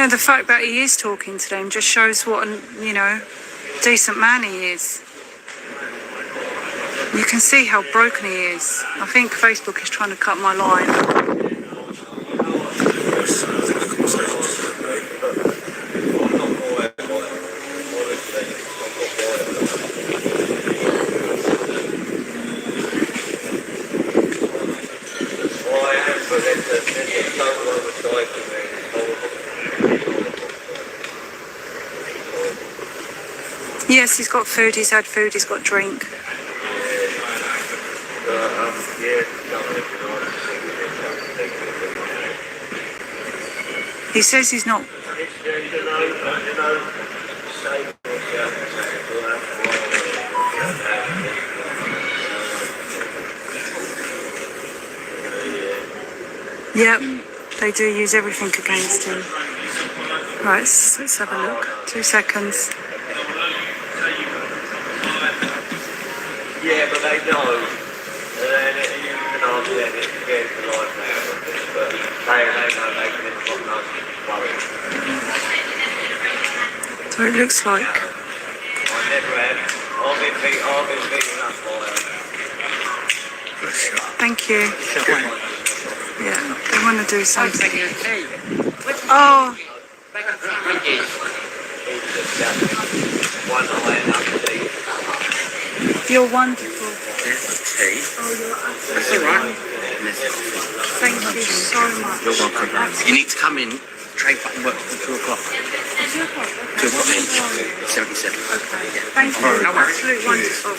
Yeah, the fact that he is talking to them just shows what a, decent man he is. You can see how broken he is. I think Facebook is trying to cut my line. Yes, he's got food, he's had food, he's got drink. He says he's not... Yep, they do use everything against him. Right, let's have a look. 2 seconds. Yeah, but they know. And you can ask them if you get the life now. But they know they can put no worry. So it looks like. I never have. I've been beaten up by them. Thank you. Yeah, they want to do something. Oh. One eye and up to You're wonderful. Tea. Oh, you're absolutely That's all right. wonderful. Thank you so much. You're welcome. You need to come in. Trade button works till 2 o'clock. 2 o'clock, okay. 2 o'clock in. 77. Okay. Thank you. Absolutely wonderful.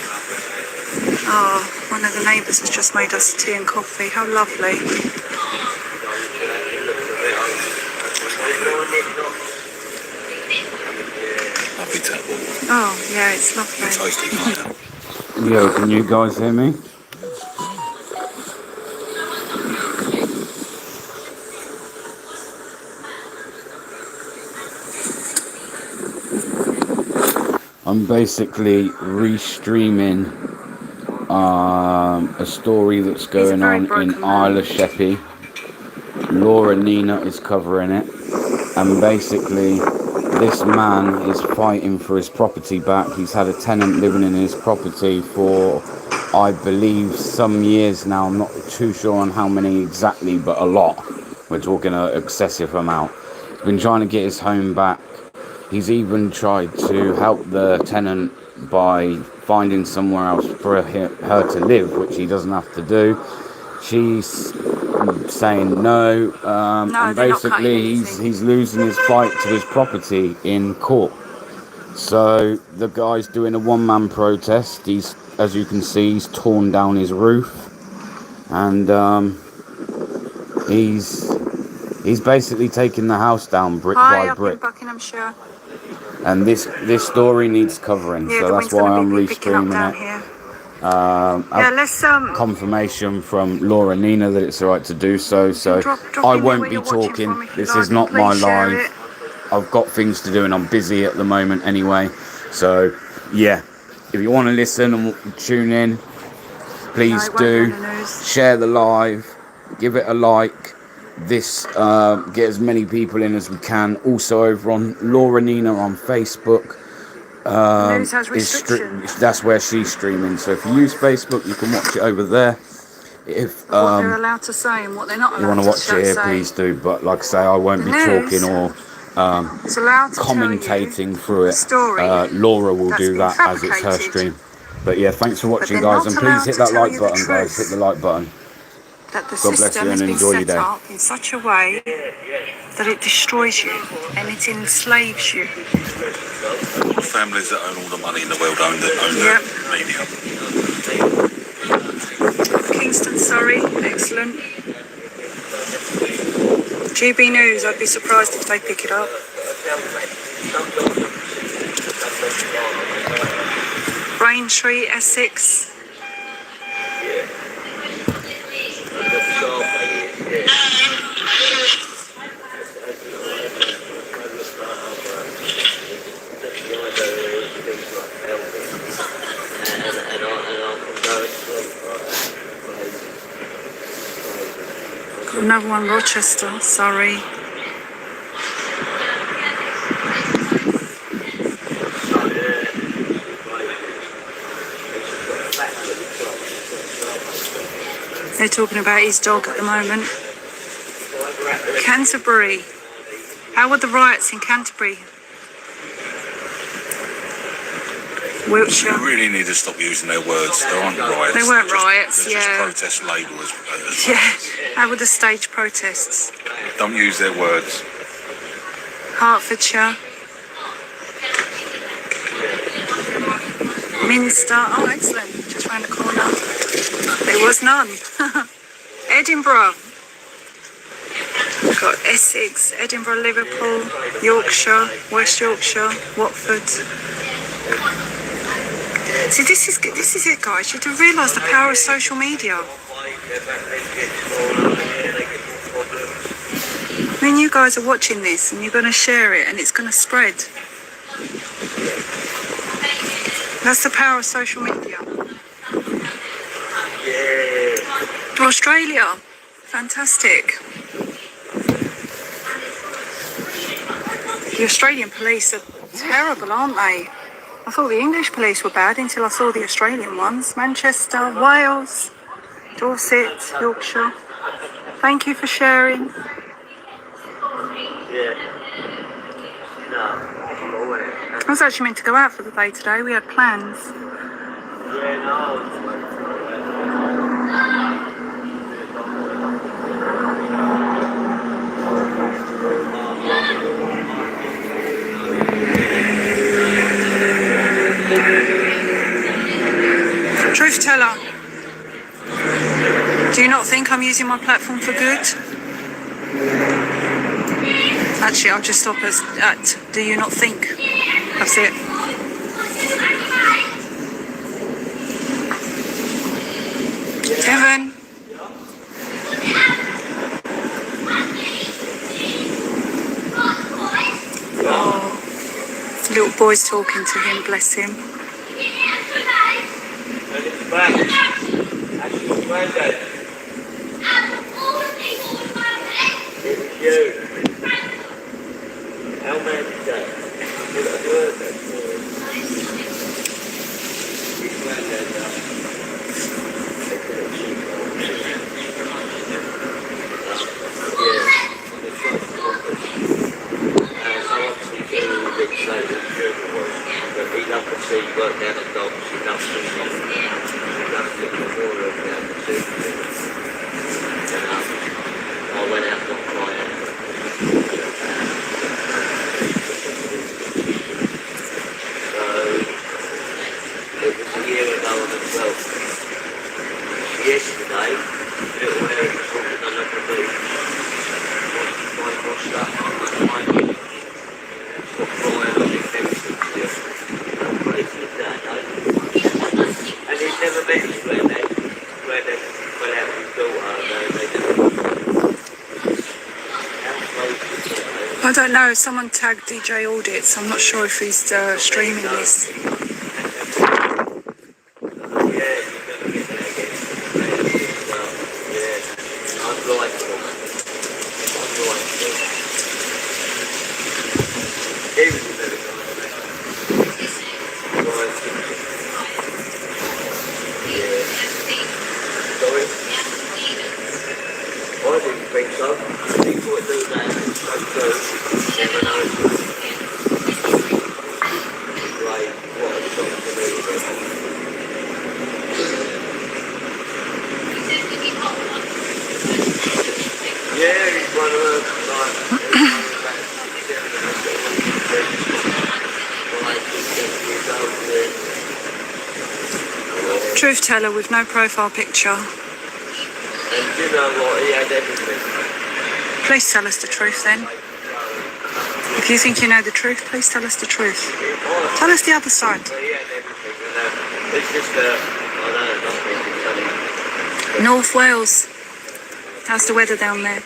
Oh, one of the neighbours has just made us tea and coffee. How lovely. Lovely table. Oh, yeah, it's lovely. Toasty pineapple. Yo, can you guys hear me? I'm basically restreaming a story that's going on in Isle of Sheppey. Laura Nina is covering it, and basically this man is fighting for his property back. He's had a tenant living in his property for, I believe, some years now. I'm not too sure on how many exactly, but a lot. We're talking an excessive amount. He's been trying to get his home back. He's even tried to help the tenant by finding somewhere else for her to live, which he doesn't have to do. She's saying no, and basically he's losing his fight to his property in court. So the guy's doing a one-man protest. He's, as you can see, he's torn down his roof, and he's basically taking the house down brick by brick. Hi, up in Buckinghamshire. And this story needs covering, yeah, so that's why I'm restreaming it. Confirmation from Laura Nina that it's alright to do so. So drop I won't be talking. This is not my live. I've got things to do and I'm busy at the moment anyway. So yeah, if you want to listen and tune in, please do. Share the live, give it a like. This get as many people in as we can. Also over on Laura Nina on Facebook. That's where she's streaming. So if you use Facebook, you can watch it over there. If what they're allowed to say and what they're not allowed to say. You want to watch it here, please do. But like I say, I won't be talking or commentating through it. Laura will do that as it's her stream. But yeah, thanks for watching, guys, and please hit that like button, guys. Hit the like button. That the system has been set up in such a way that it destroys you and it enslaves you. Families that own all the money in the world own the media. Kingston, Surrey, excellent. GB News, I'd be surprised if they pick it up. Braintree, Essex. Got another one, Rochester, sorry. They're talking about his dog at the moment. Canterbury. How were the riots in Canterbury? Wiltshire. You really need to stop using their words. There aren't riots. They weren't riots, they're yeah. just protest label as Yeah. How were the stage protests? Don't use their words. Hertfordshire. Minster. Oh, excellent. Just round the corner. There was none. Edinburgh. We've got Essex, Edinburgh, Liverpool, Yorkshire, West Yorkshire, Watford. See, this is it, guys. You do realise the power of social media. I mean, you guys are watching this and you're going to share it and it's going to spread. That's the power of social media. Australia. Fantastic. The Australian police are terrible, aren't they? I thought the English police were bad until I saw the Australian ones. Manchester, Wales, Dorset, Yorkshire. Thank you for sharing. I was actually meant to go out for the day today. We had plans. Truth teller, do you not think I'm using my platform for good? Actually, I'll just stop at do you not think? That's it. Kevin. Oh, little boy's talking to him, bless him. I don't know, someone tagged DJ Audits. I'm not sure if he's streaming this. Truth teller with no profile picture. And you know what, he had everything. Please tell us the truth then. If you think you know the truth, please tell us the truth. Tell us the other side. He had everything, it's just, I don't know, North Wales. How's the weather down there?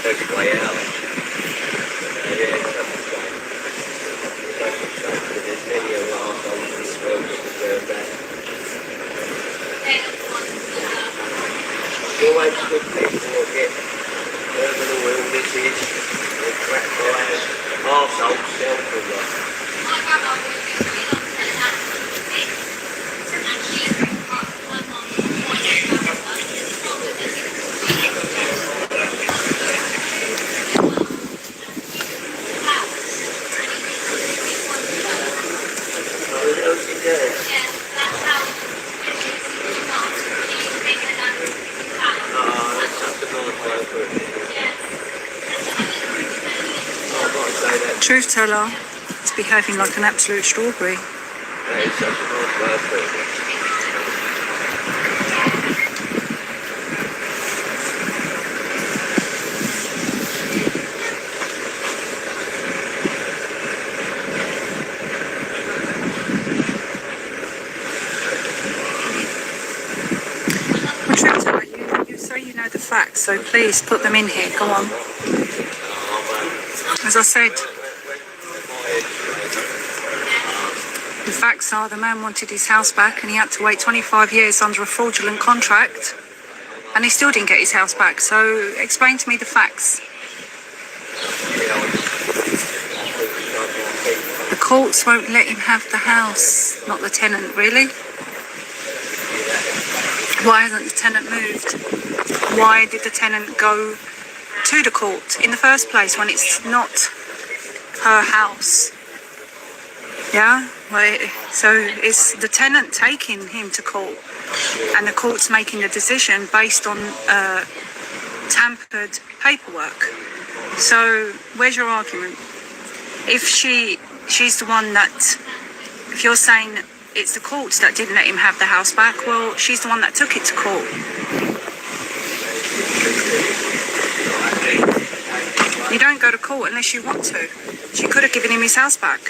Best way out. There's many of our arseholes in this world that deserve that. You always good people will get terminal illnesses or crap by arseholes self-reliant. Truth teller is behaving like an absolute strawberry. Well, truth teller, you say you know the facts, so please put them in here. Go on. As I said, the facts are the man wanted his house back and he had to wait 25 years under a fraudulent contract and he still didn't get his house back. So explain to me the facts. The courts won't let him have the house, not the tenant, really? Why hasn't the tenant moved? Why did the tenant go to the court in the first place when it's not her house? Yeah, so is the tenant taking him to court and the court's making the decision based on tampered paperwork? So where's your argument? If she's the one that, if you're saying it's the courts that didn't let him have the house back, well, she's the one that took it to court. You don't go to court unless you want to. She could have given him his house back.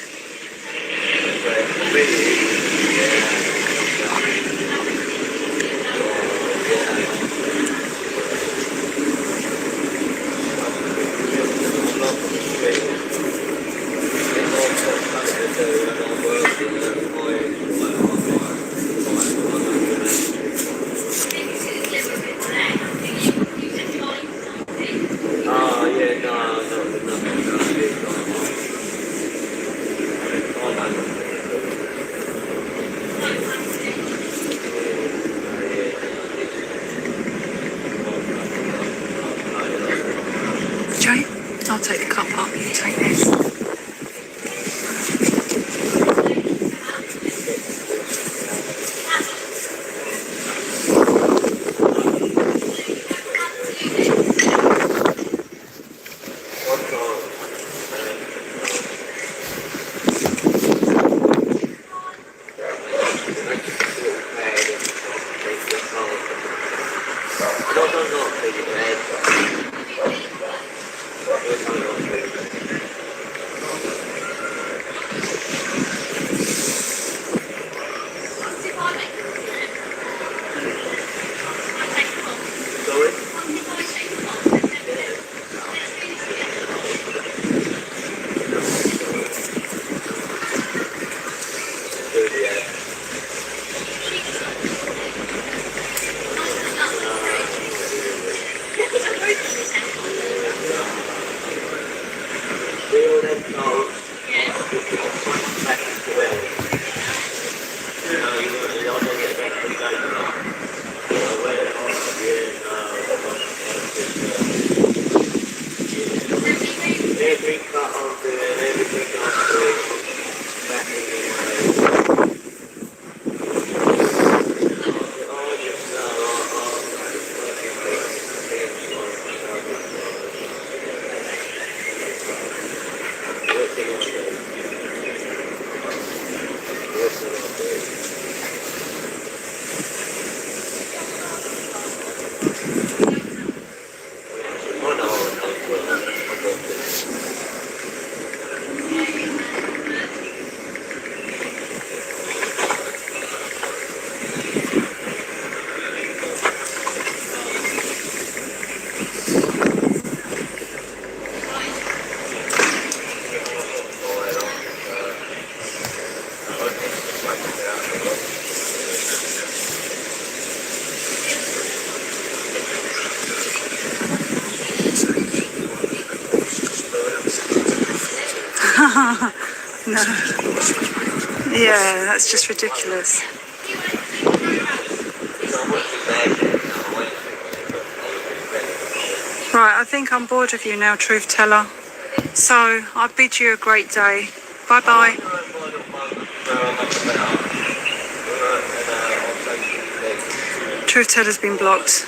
Jay, I'll take the cup up, you take this. No. Yeah, that's just ridiculous. Right, I think I'm bored of you now, truth teller. So I bid you a great day. Bye bye. Truth teller's been blocked.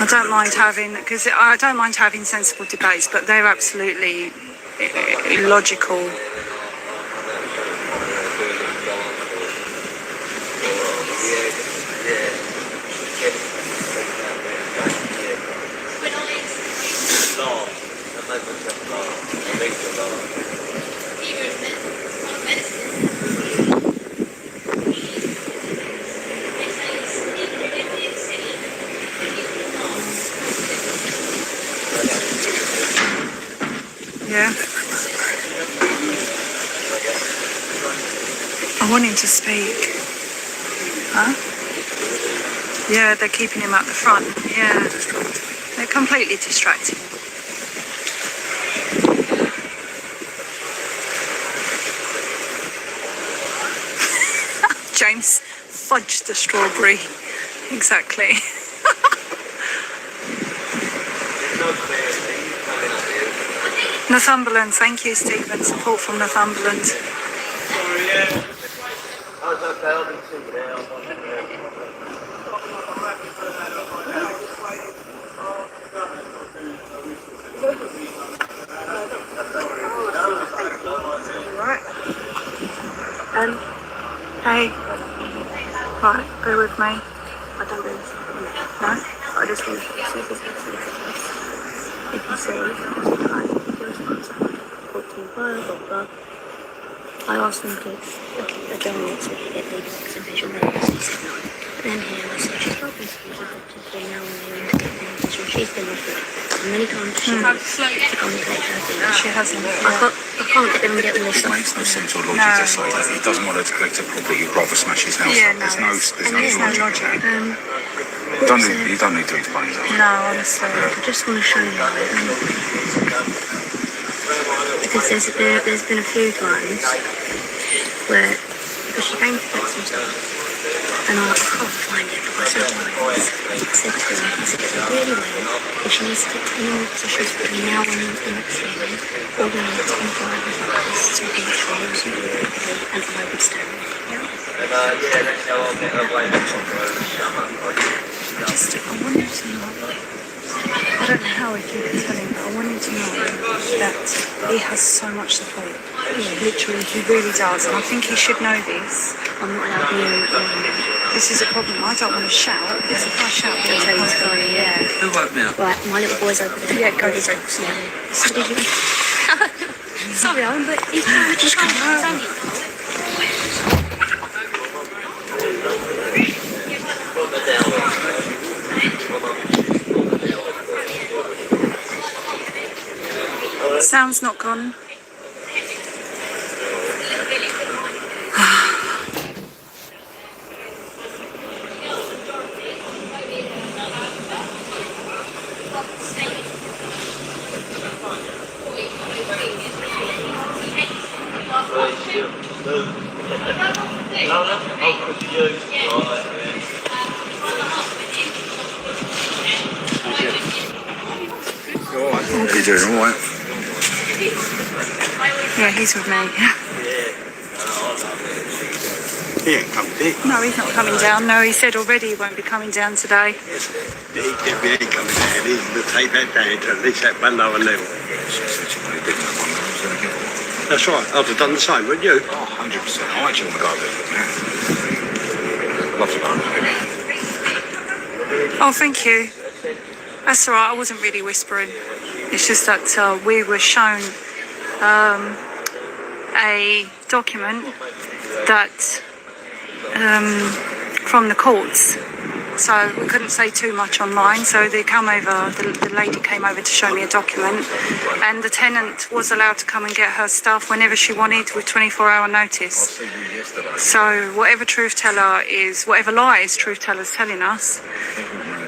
I don't mind having sensible debates, but they're absolutely illogical. Yeah. I want him to speak. Huh? Yeah, they're keeping him at the front. Yeah. They're completely distracting. James fudged the strawberry. Exactly. Northumberland, thank you, Stephen. Support from Northumberland. Right. Hey. Right, bear with me. I don't do this. No? I just want to see if you can see. I asked them to again next week get the exhibition notices. Then here I said she's not been today now and then she's been offered many times to accommodate her. She hasn't. I can't get them to get all this stuff. Makes no sense or logic to say that. He doesn't want her to collect it properly, he'd rather smash his house up. There's no logic. You don't need to explain that. No, honestly. I just want to show you. Because there's been a few times where, because she came to get some stuff, and I can't find it, but I said to her, I said really well, if she needs to get any more positions between now and the next meeting, all we need is 25 of this to make sure and I would stand there. I want you to know. I don't know how I can tell him, but I want him to know that he has so much support. Yeah, literally, he really does, and I think he should know this. I'm not allowed near This is a problem. I don't want to shout, because if I shout, I'll tell you the story, yeah. Who woke me up? Right, my little boy's over there. Yeah, go for it. What did you... Sorry, Owen, but he's just come out. Sound's not gone. How you doing, all right? Yeah, he's with me. He ain't coming, did he? No, he's not coming down. No, he said already he won't be coming down today. He ain't coming down. He's going to take that down to at least at one lower level. That's right. I'd have done the same, wouldn't you? Oh, 100%. I actually want to go over there, man. I'd love to go over there. Oh, thank you. That's all right. I wasn't really whispering. It's just that we were shown a document that from the courts, so we couldn't say too much online. So they come over. The lady came over to show me a document, and the tenant was allowed to come and get her stuff whenever she wanted with 24-hour notice. So whatever whatever lies truth teller's telling us,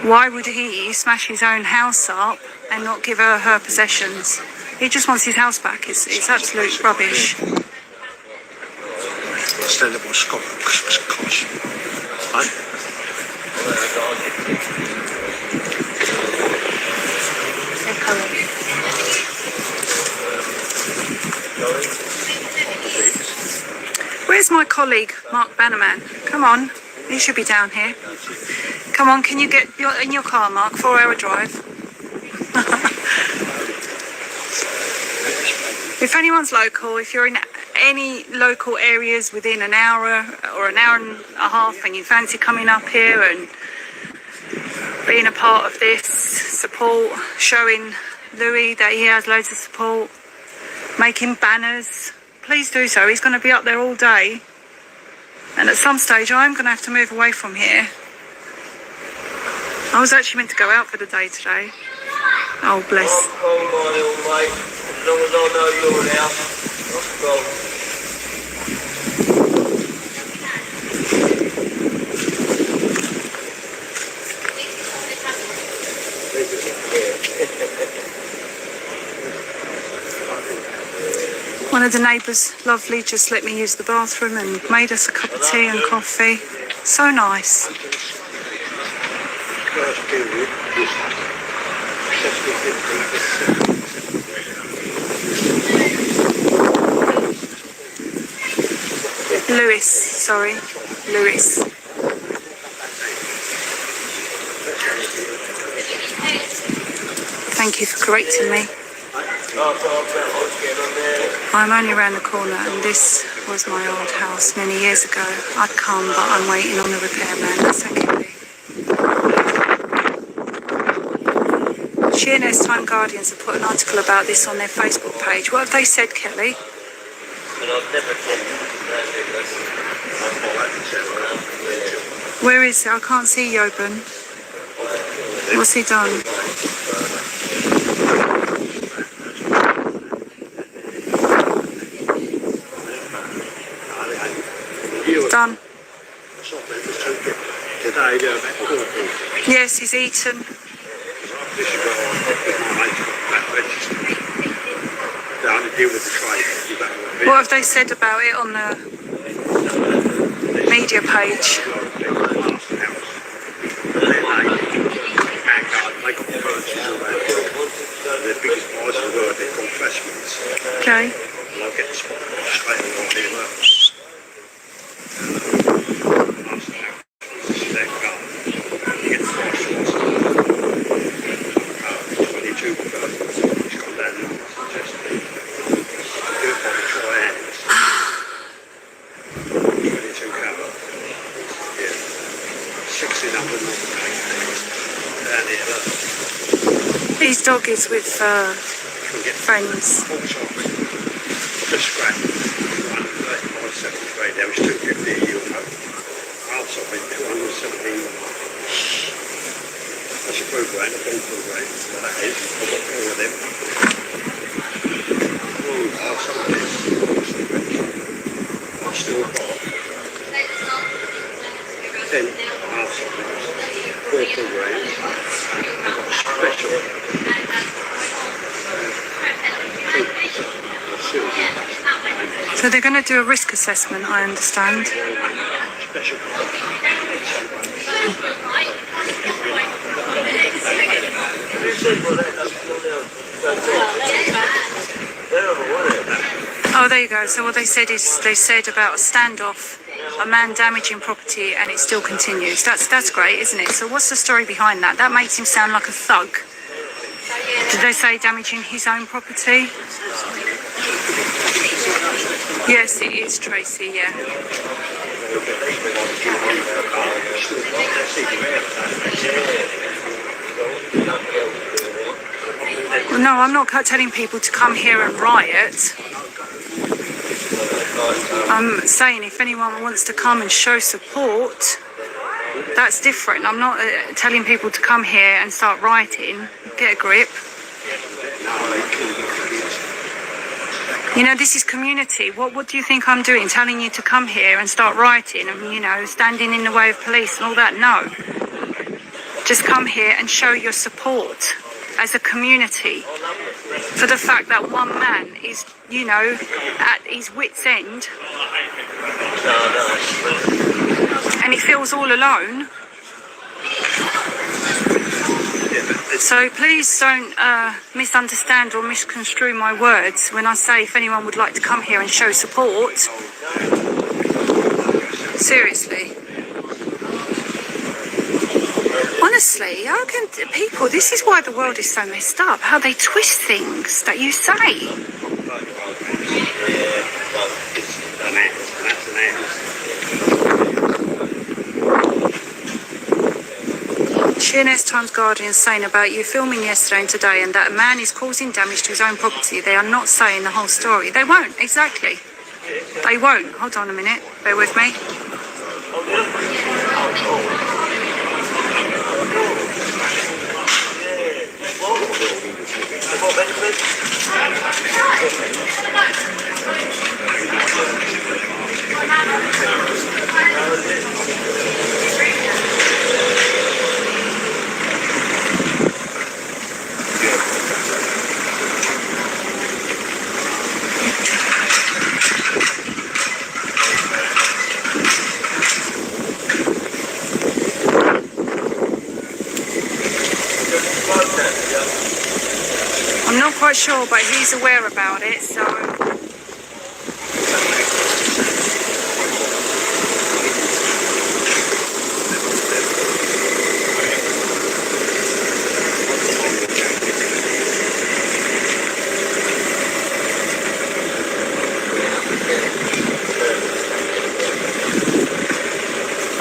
why would he smash his own house up and not give her her possessions? He just wants his house back. It's absolute rubbish. Stand up on Scotland Christmas cosh. Right? They're coloured. Where's my colleague, Mark Bannerman? Come on, he should be down here. Come on, can you get in your car, Mark? 4-hour drive. If anyone's local, if you're in any local areas within an hour or an hour and a half and you fancy coming up here and being a part of this support, showing Louis that he has loads of support, making banners, please do so. He's going to be up there all day. And at some stage, I'm going to have to move away from here. I was actually meant to go out for the day today. Oh, bless. As long as I know you're there, One of the neighbours, lovely, just let me use the bathroom and made us a cup of tea and coffee. So nice. Lewis, sorry, Lewis. Thank you for correcting me. I'm only around the corner and this was my old house many years ago. I'd come, but I'm waiting on the repairman. That's okay. Sheerness Time Guardians have put an article about this on their Facebook page. What have they said, Kelly? Where is it? I can't see Joben. What's he done? Done. Yes, he's eaten. What have they said about it on the media page? Okay. His dog is with friends. There was 250 a year ago. I'll sort of 217. That's a program, a full program. That is, I've got 4 of them. I'll sort this. I've still got 10 half somethings, 4 programs. I've got a special. So they're going to do a risk assessment, I understand. Oh, there you go. So what they said is they said about a standoff, a man damaging property, and it still continues. That's great, isn't it? So what's the story behind that? That makes him sound like a thug. Did they say damaging his own property? Yes, it is, Tracy, yeah. Well, no, I'm not telling people to come here and riot. I'm saying if anyone wants to come and show support, that's different. I'm not telling people to come here and start rioting. Get a grip. You know, this is community. What do you think I'm doing? Telling you to come here and start rioting and, you know, standing in the way of police and all that? No. Just come here and show your support as a community for the fact that one man is, you know, at his wit's end and he feels all alone. Yeah, but So please don't misunderstand or misconstrue my words when I say if anyone would like to come here and show support. Seriously. Honestly, how can people, this is why the world is so messed up, how they twist things that you say. Sheerness Times Guardian saying about you filming yesterday and today and that a man is causing damage to his own property. They are not saying the whole story. They won't, exactly. They won't. Hold on a minute. Bear with me. I'm not quite sure, but he's aware about it, so...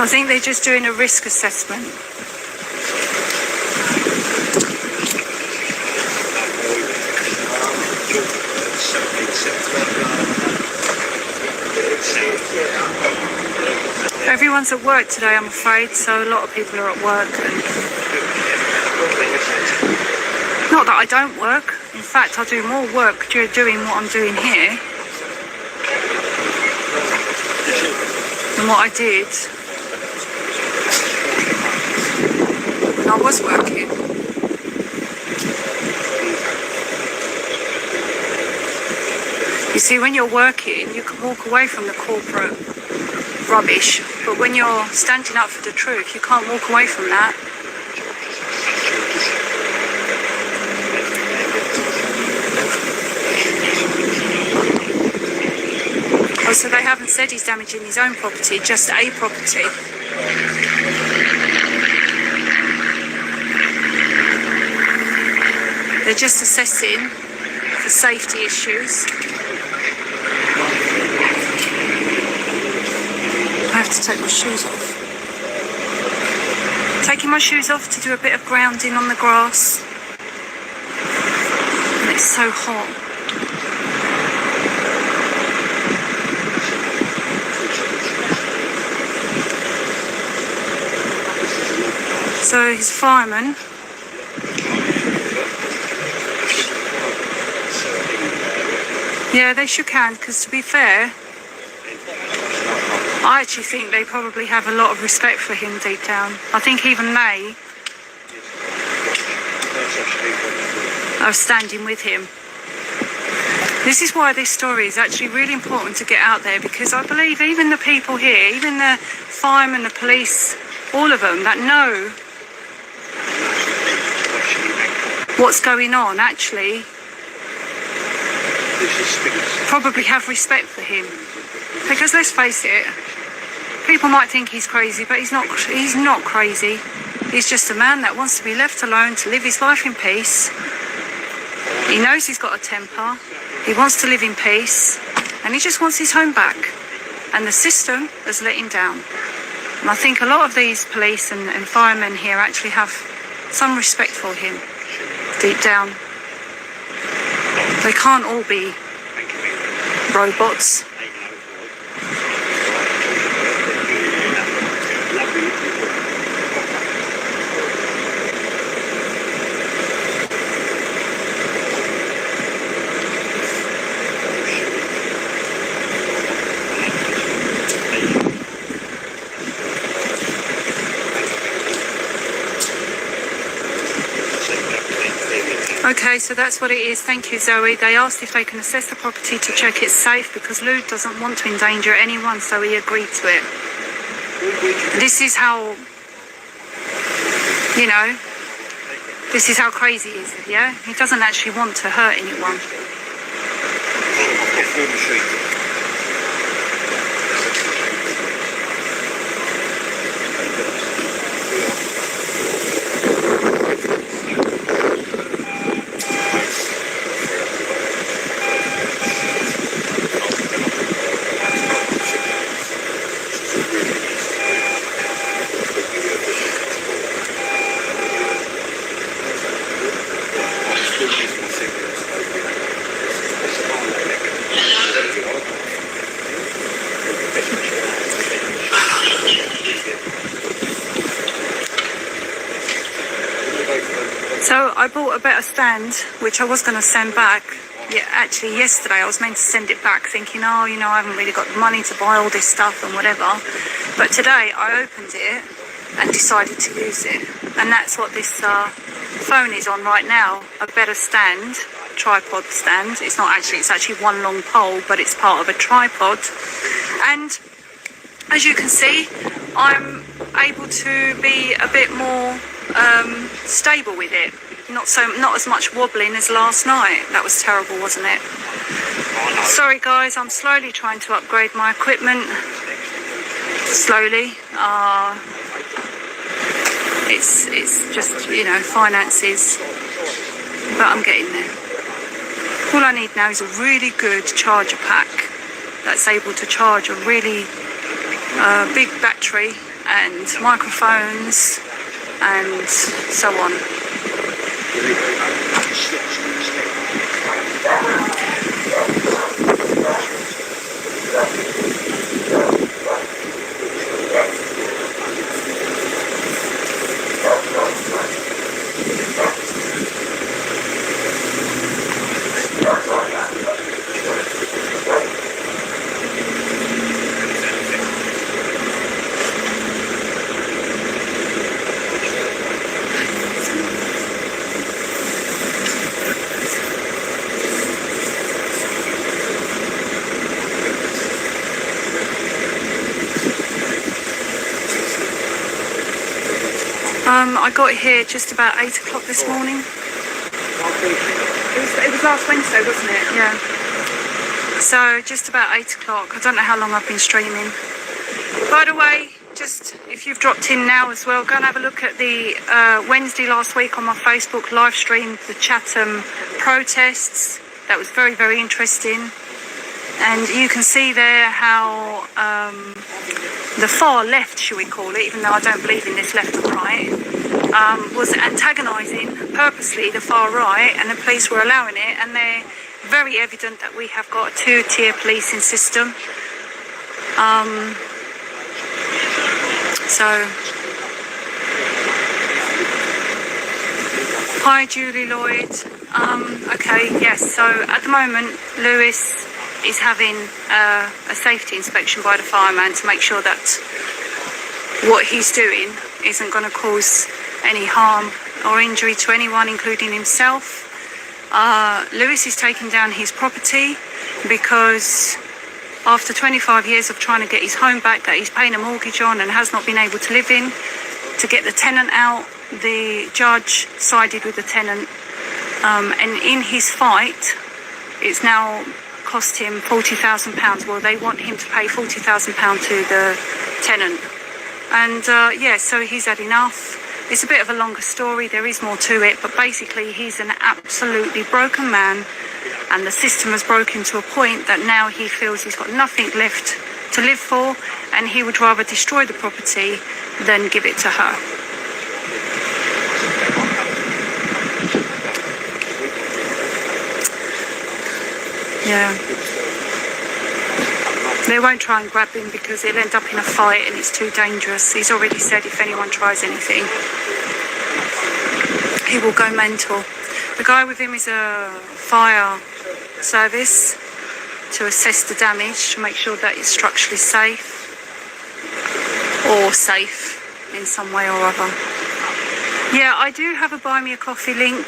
I think they're just doing a risk assessment. Everyone's at work today, I'm afraid, so a lot of people are at work. And not that I don't work. In fact, I do more work doing what I'm doing here than what I did when I was working. You see, when you're working, you can walk away from the corporate rubbish, but when you're standing up for the truth, you can't walk away from that. Oh, so they haven't said he's damaging his own property, just a property. They're just assessing for safety issues. I have to take my shoes off. Taking my shoes off to do a bit of grounding on the grass. And it's so hot. So his fireman yeah, they should can, because to be fair, I actually think they probably have a lot of respect for him deep down. I think even they are standing with him. This is why this story is actually really important to get out there, because I believe even the people here, even the firemen, the police, all of them that know what's going on actually probably have respect for him. Because let's face it, people might think he's crazy, but he's not crazy. He's just a man that wants to be left alone to live his life in peace. He knows he's got a temper. He wants to live in peace, and he just wants his home back. And the system has let him down. And I think a lot of these police and firemen here actually have some respect for him deep down. They can't all be robots. Okay, so that's what it is. Thank you, Zoe. They asked if they can assess the property to check it's safe because Lou doesn't want to endanger anyone, so he agreed to it. This is how, you know, This is how crazy he is, yeah? He doesn't actually want to hurt anyone. So I bought a better stand, which I was going to send back. Yeah, actually yesterday I was meant to send it back thinking, oh, you know, I haven't really got the money to buy all this stuff and whatever. But today I opened it and decided to use it. And that's what this phone is on right now, a better stand, tripod stand. It's actually one long pole, but it's part of a tripod. And as you can see, I'm able to be a bit more stable with it. Not as much wobbling as last night. That was terrible, wasn't it? Sorry guys, I'm slowly trying to upgrade my equipment. Slowly. It's just, you know, finances. But I'm getting there. All I need now is a really good charger pack that's able to charge a really big battery and microphones and so on. I got here just about 8 o'clock this morning. It was last Wednesday, wasn't it? Yeah. So just about 8 o'clock. I don't know how long I've been streaming. By the way, just if you've dropped in now as well, go and have a look at the Wednesday last week on my Facebook live stream, the Chatham protests. That was very, very interesting. And you can see there how the far left, should we call it, even though I don't believe in this left and right, was antagonising purposely the far right, and the police were allowing it, and they're very evident that we have got a two-tier policing system. Hi Julie Lloyd. Okay, yes, so at the moment Lewis is having a safety inspection by the fireman to make sure that what he's doing isn't going to cause any harm or injury to anyone, including himself. Lewis is taking down his property because after 25 years of trying to get his home back that he's paying a mortgage on and has not been able to live in, to get the tenant out, the judge sided with the tenant, and in his fight it's now cost him £40,000. Well, they want him to pay £40,000 to the tenant, and yeah, so he's had enough. It's a bit of a longer story, there is more to it, but basically he's an absolutely broken man, and the system has broken to a point that now he feels he's got nothing left to live for, and he would rather destroy the property than give it to her. Yeah. They won't try and grab him because he'll end up in a fight and it's too dangerous. He's already said if anyone tries anything, he will go mental. The guy with him is a fire service to assess the damage, to make sure that it's structurally safe, or safe in some way or other. Yeah, I do have a Buy Me a Coffee link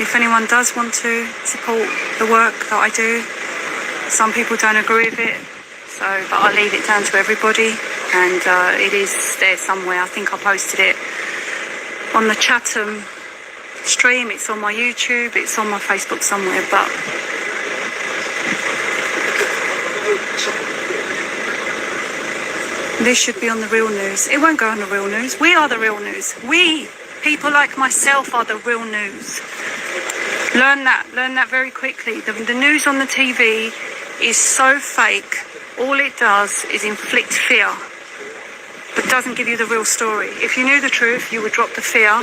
if anyone does want to support the work that I do. Some people don't agree with it, so but I'll leave it down to everybody, and it is there somewhere. I think I posted it on the Chatham stream, it's on my YouTube, it's on my Facebook somewhere, but this should be on the real news. It won't go on the real news. We are the real news. We, people like myself, are the real news. Learn that very quickly. The news on the TV is so fake. All it does is inflict fear, but doesn't give you the real story. If you knew the truth, you would drop the fear.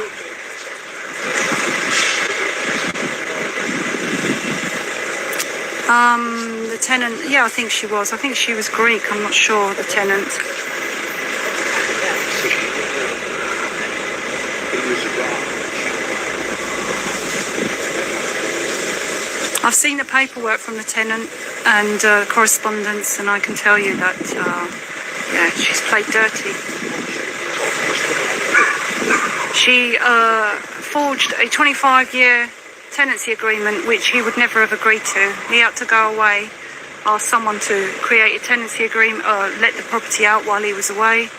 The tenant, yeah, I think she was Greek, I'm not sure, the tenant. I've seen the paperwork from the tenant and correspondence, and I can tell you that, yeah, she's played dirty. She forged a 25-year tenancy agreement, which he would never have agreed to. He had to go away, ask someone to create a tenancy agreement or let the property out while he was away.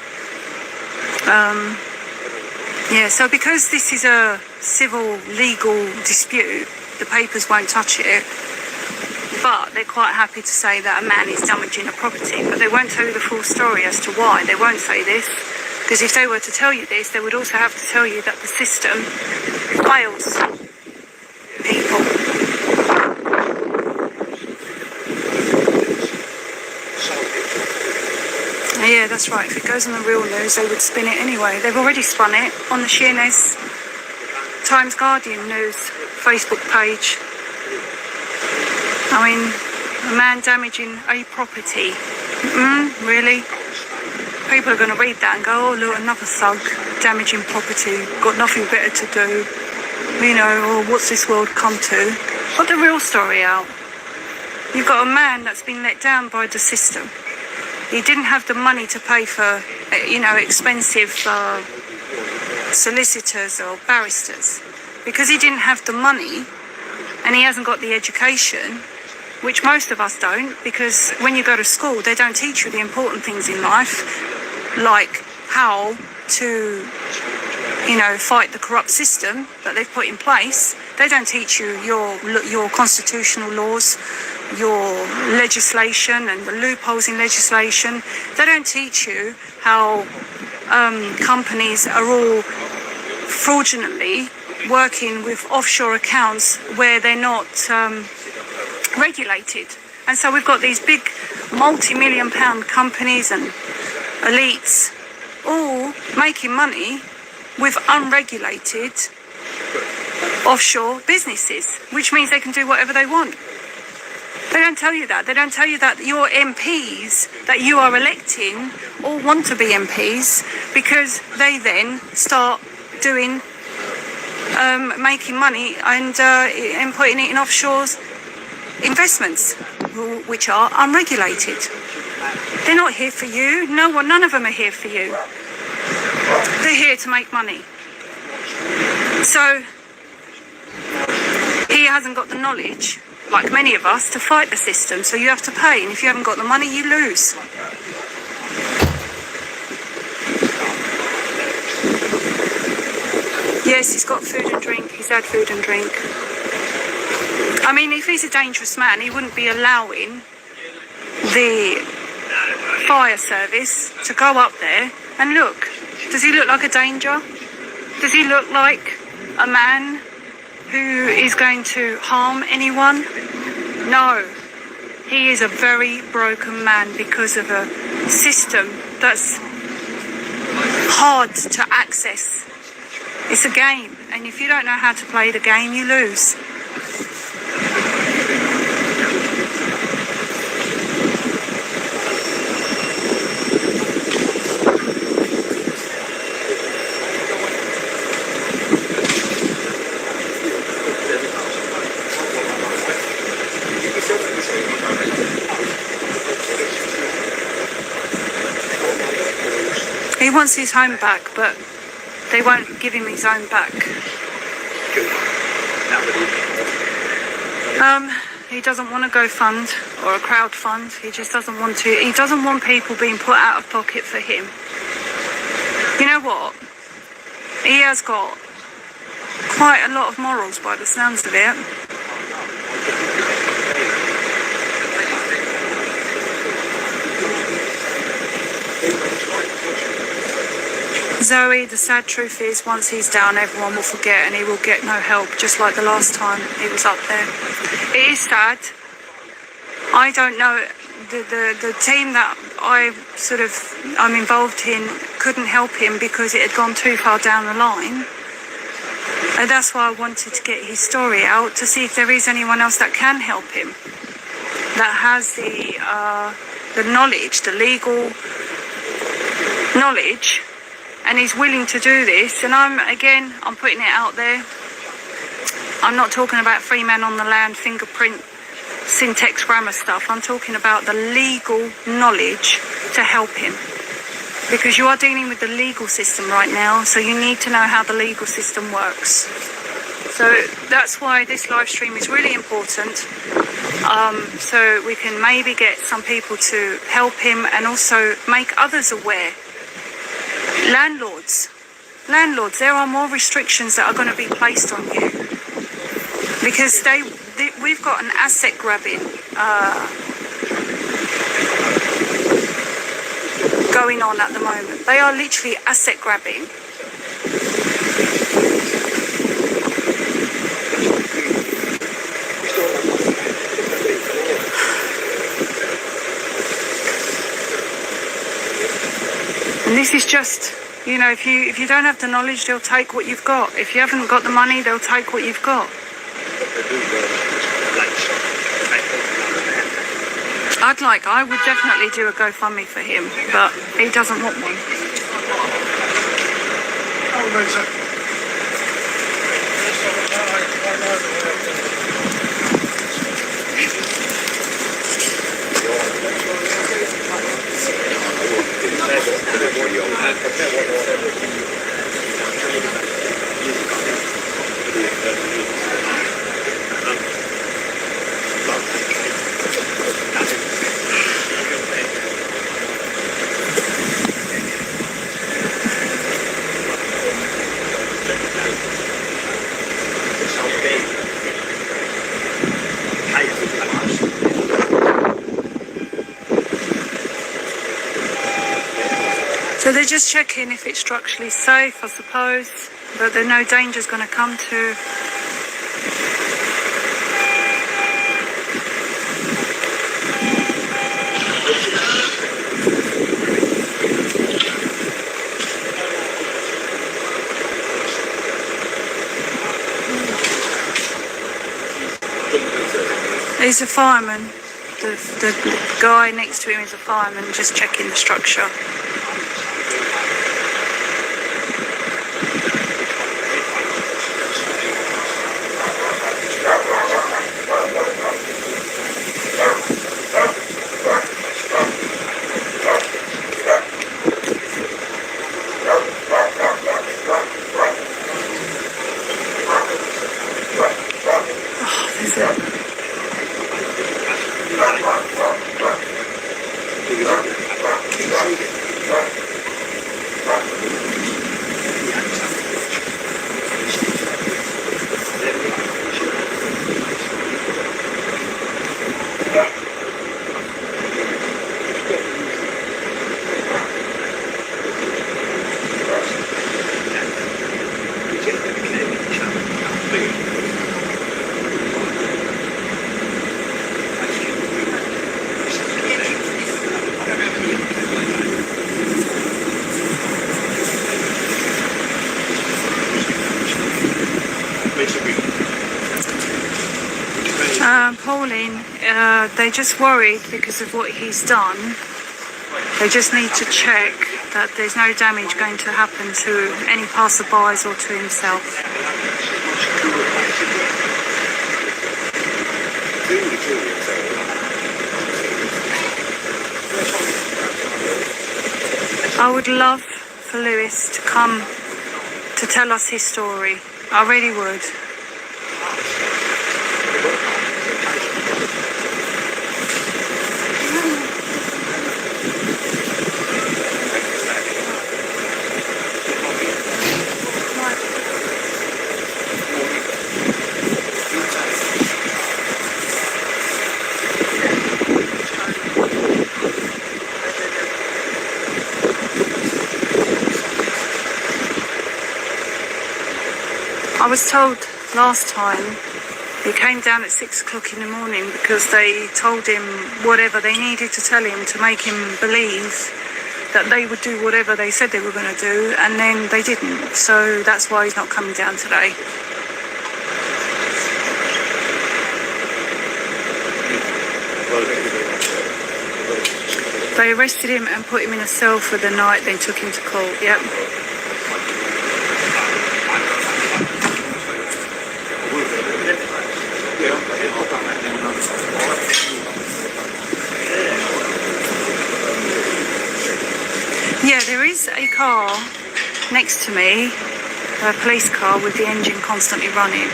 Yeah, so because this is a civil legal dispute, the papers won't touch it, but they're quite happy to say that a man is damaging a property, but they won't tell you the full story as to why. They won't say this, because if they were to tell you this, they would also have to tell you that the system fails people. Yeah, that's right. If it goes on the real news, they would spin it anyway. They've already spun it on the Sheerness Times Guardian news Facebook page. I mean, a man damaging a property. Really? People are going to read that and go, oh, look, another thug damaging property, got nothing better to do. You know, or what's this world come to? Put the real story out. You've got a man that's been let down by the system. He didn't have the money to pay for, you know, expensive solicitors or barristers. Because he didn't have the money and he hasn't got the education, which most of us don't, because when you go to school, they don't teach you the important things in life, like how to, you know, fight the corrupt system that they've put in place. They don't teach you your constitutional laws, your legislation and the loopholes in legislation. They don't teach you how companies are all fraudulently working with offshore accounts where they're not regulated. And so we've got these big multi-million pound companies and elites all making money with unregulated offshore businesses, which means they can do whatever they want. They don't tell you that. They don't tell you that your MPs that you are electing all want to be MPs, because they then start doing, making money and putting it in offshore investments, which are unregulated. They're not here for you. None of them are here for you. They're here to make money. So he hasn't got the knowledge, like many of us, to fight the system. So you have to pay, and if you haven't got the money, you lose. Yes, he's got food and drink. He's had food and drink. I mean, if he's a dangerous man, he wouldn't be allowing the fire service to go up there and look. Does he look like a danger? Does he look like a man who is going to harm anyone? No. He is a very broken man because of a system that's hard to access. It's a game, and if you don't know how to play the game, you lose. He wants his home back, but they won't give him his home back. He doesn't want to go fund or a crowd fund. He just doesn't want to. He doesn't want people being put out of pocket for him. You know what? He has got quite a lot of morals by the sounds of it. Zoe, the sad truth is, once he's down, everyone will forget and he will get no help, just like the last time he was up there. It is sad. I don't know, the team that I'm involved in couldn't help him because it had gone too far down the line. And that's why I wanted to get his story out, to see if there is anyone else that can help him, that has the knowledge, the legal knowledge, and he's willing to do this. And I'm putting it out there. I'm not talking about free man on the land, fingerprint, syntax, grammar stuff. I'm talking about the legal knowledge to help him. Because you are dealing with the legal system right now, so you need to know how the legal system works. So that's why this live stream is really important. So we can maybe get some people to help him and also make others aware. Landlords, there are more restrictions that are going to be placed on you, because we've got an asset grabbing going on at the moment. They are literally asset grabbing. And this is just, if you don't have the knowledge, they'll take what you've got. If you haven't got the money, they'll take what you've got. I would definitely do a GoFundMe for him, but he doesn't want one. So they're just checking if it's structurally safe, I suppose, but there's no danger's going to come to. He's a fireman. The guy next to him is a fireman, just checking the structure. Pauline, they're just worried because of what he's done. They just need to check that there's no damage going to happen to any passerbys or to himself. I would love for Lewis to come to tell us his story. I really would. I was told last time he came down at 6 o'clock in the morning because they told him whatever they needed to tell him to make him believe that they would do whatever they said they were going to do, and then they didn't. So that's why he's not coming down today. They arrested him and put him in a cell for the night, then took him to court. Yep. Yeah, there is a car next to me, a police car with the engine constantly running,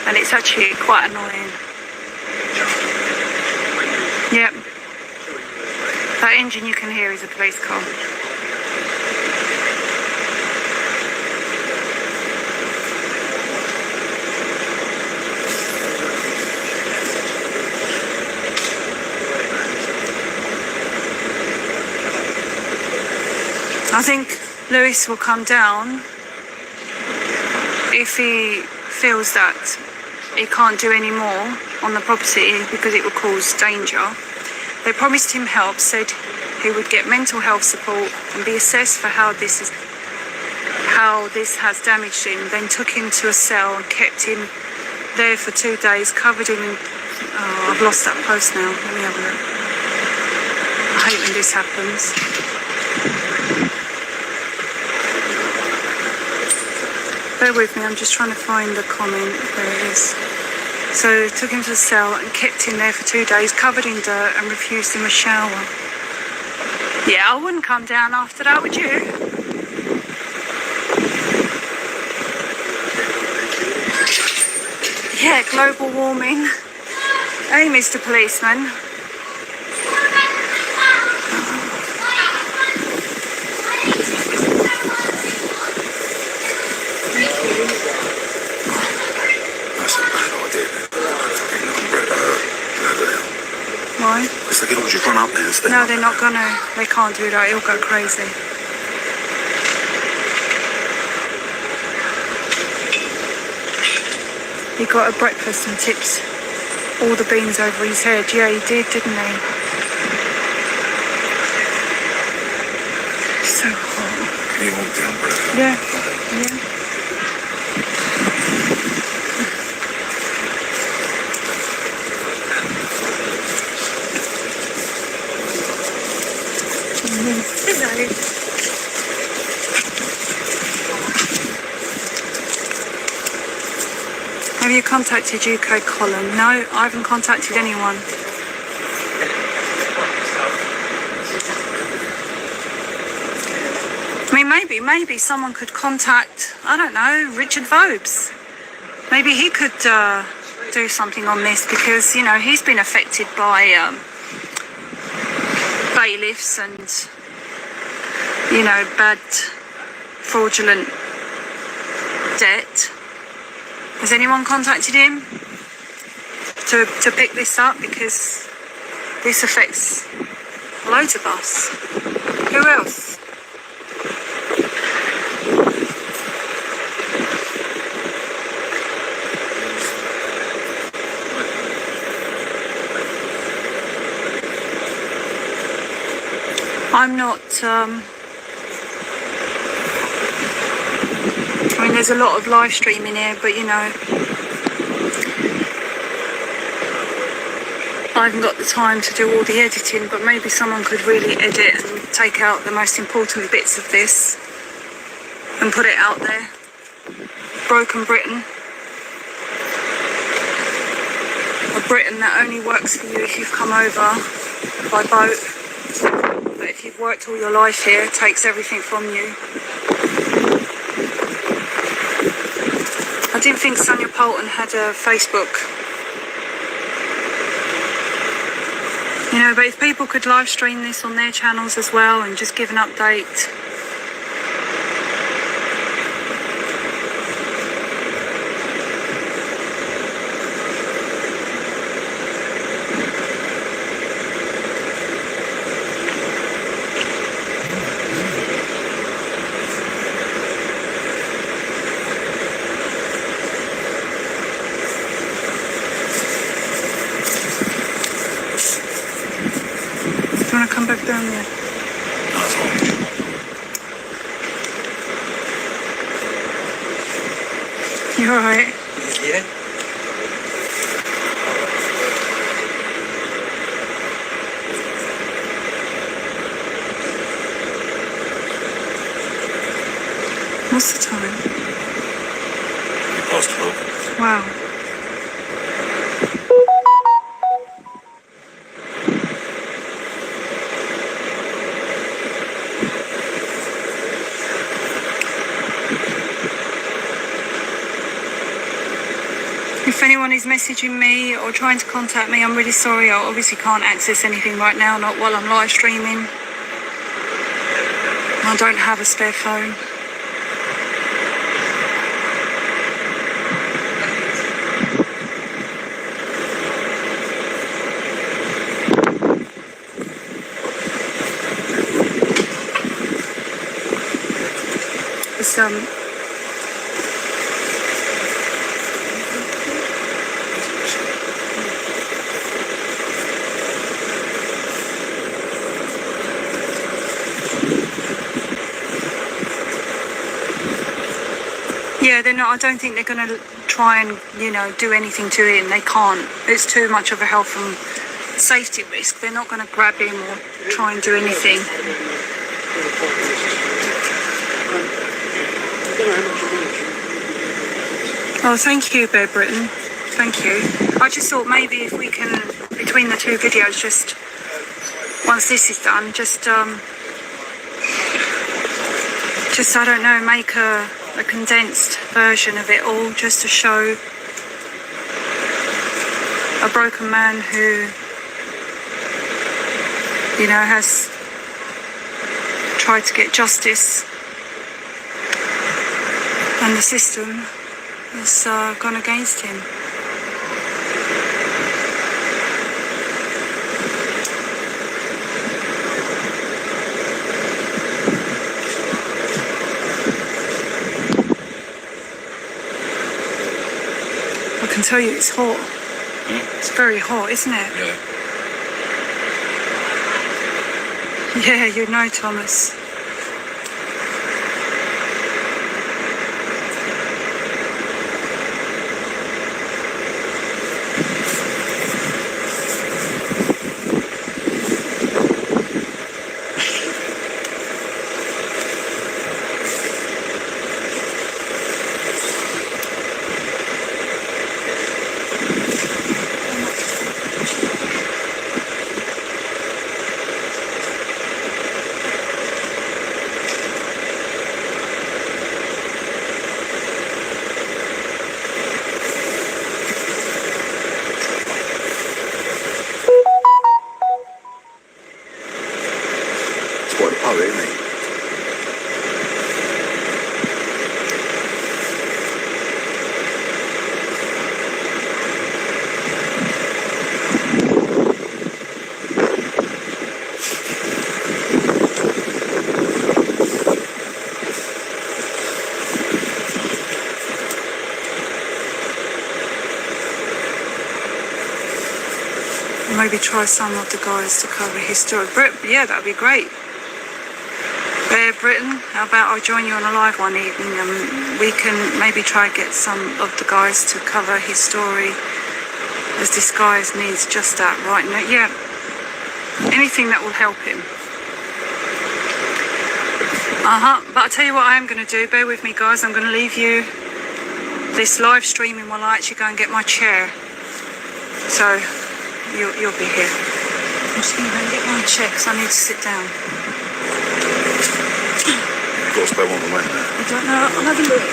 and it's actually quite annoying. Yep, that engine you can hear is a police car. I think Lewis will come down if he feels that he can't do any more on the property because it will cause danger. They promised him help, said he would get mental health support and be assessed for how this has damaged him, then took him to a cell and kept him there for 2 days, covered him in... Oh, I've lost that post now. Let me have a look. I hate when this happens. Bear with me, I'm just trying to find the comment. There it is. So took him to the cell and kept him there for 2 days, covered in dirt, and refused him a shower. Yeah, I wouldn't come down after that, would you? Yeah, global warming. Hey, Mr. Policeman. Why? Because they can all just run up there and stay. No, they're not gonna. They can't do that. He'll go crazy. He got a breakfast and tipped all the beans over his head. Yeah, he did, didn't he? So hot. Can you hold the umbrella? Yeah, yeah. Hello. Have you contacted UK Column? No, I haven't contacted anyone. I mean, maybe someone could contact, I don't know, Richard Vobes. Maybe he could do something on this because, you know, he's been affected by bailiffs and, you know, bad fraudulent debt. Has anyone contacted him to pick this up? Because this affects loads of us. Who else? I'm not, I mean, there's a lot of live streaming here, but you know, I haven't got the time to do all the editing, but maybe someone could really edit and take out the most important bits of this and put it out there. Broken Britain. A Britain that only works for you if you've come over by boat. But if you've worked all your life here, it takes everything from you. I didn't think Sonia Poulton had a Facebook. You know, but if people could live stream this on their channels as well and just give an update. come back down there. That's orange. You alright? Yeah. What's the time? Past 12. Wow. If anyone is messaging me or trying to contact me, I'm really sorry. I obviously can't access anything right now, not while I'm live streaming. I don't have a spare phone. It's, yeah, they're not. I don't think they're going to try and, you know, do anything to him. They can't. It's too much of a health and safety risk. They're not going to grab him or try and do anything. Oh, thank you, Bear Britain. Thank you. I just thought maybe if we can, between the two videos, just once this is done, just I don't know, make a condensed version of it all, just to show a broken man who, you know, has tried to get justice, and the system has gone against him. I can tell you it's hot. It's very hot, isn't it? Yeah. Yeah, you know, Thomas. Maybe try some of the guys to cover his story. Yeah, that'd be great. Bear Britain, how about I join you on a live one evening and we can maybe try and get some of the guys to cover his story, as this guy needs just that right now. Yeah, anything that will help him. But I'll tell you what I am going to do. Bear with me, guys. I'm going to leave you this live streaming while I actually go and get my chair. So you'll be here. I'm just going to go and get my chair because I need to sit down. You've got a spare one behind there. I don't know. I'll have a look.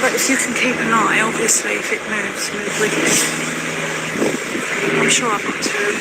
But if you can keep an eye, obviously, if it moves, move with me. I'm sure I've got two.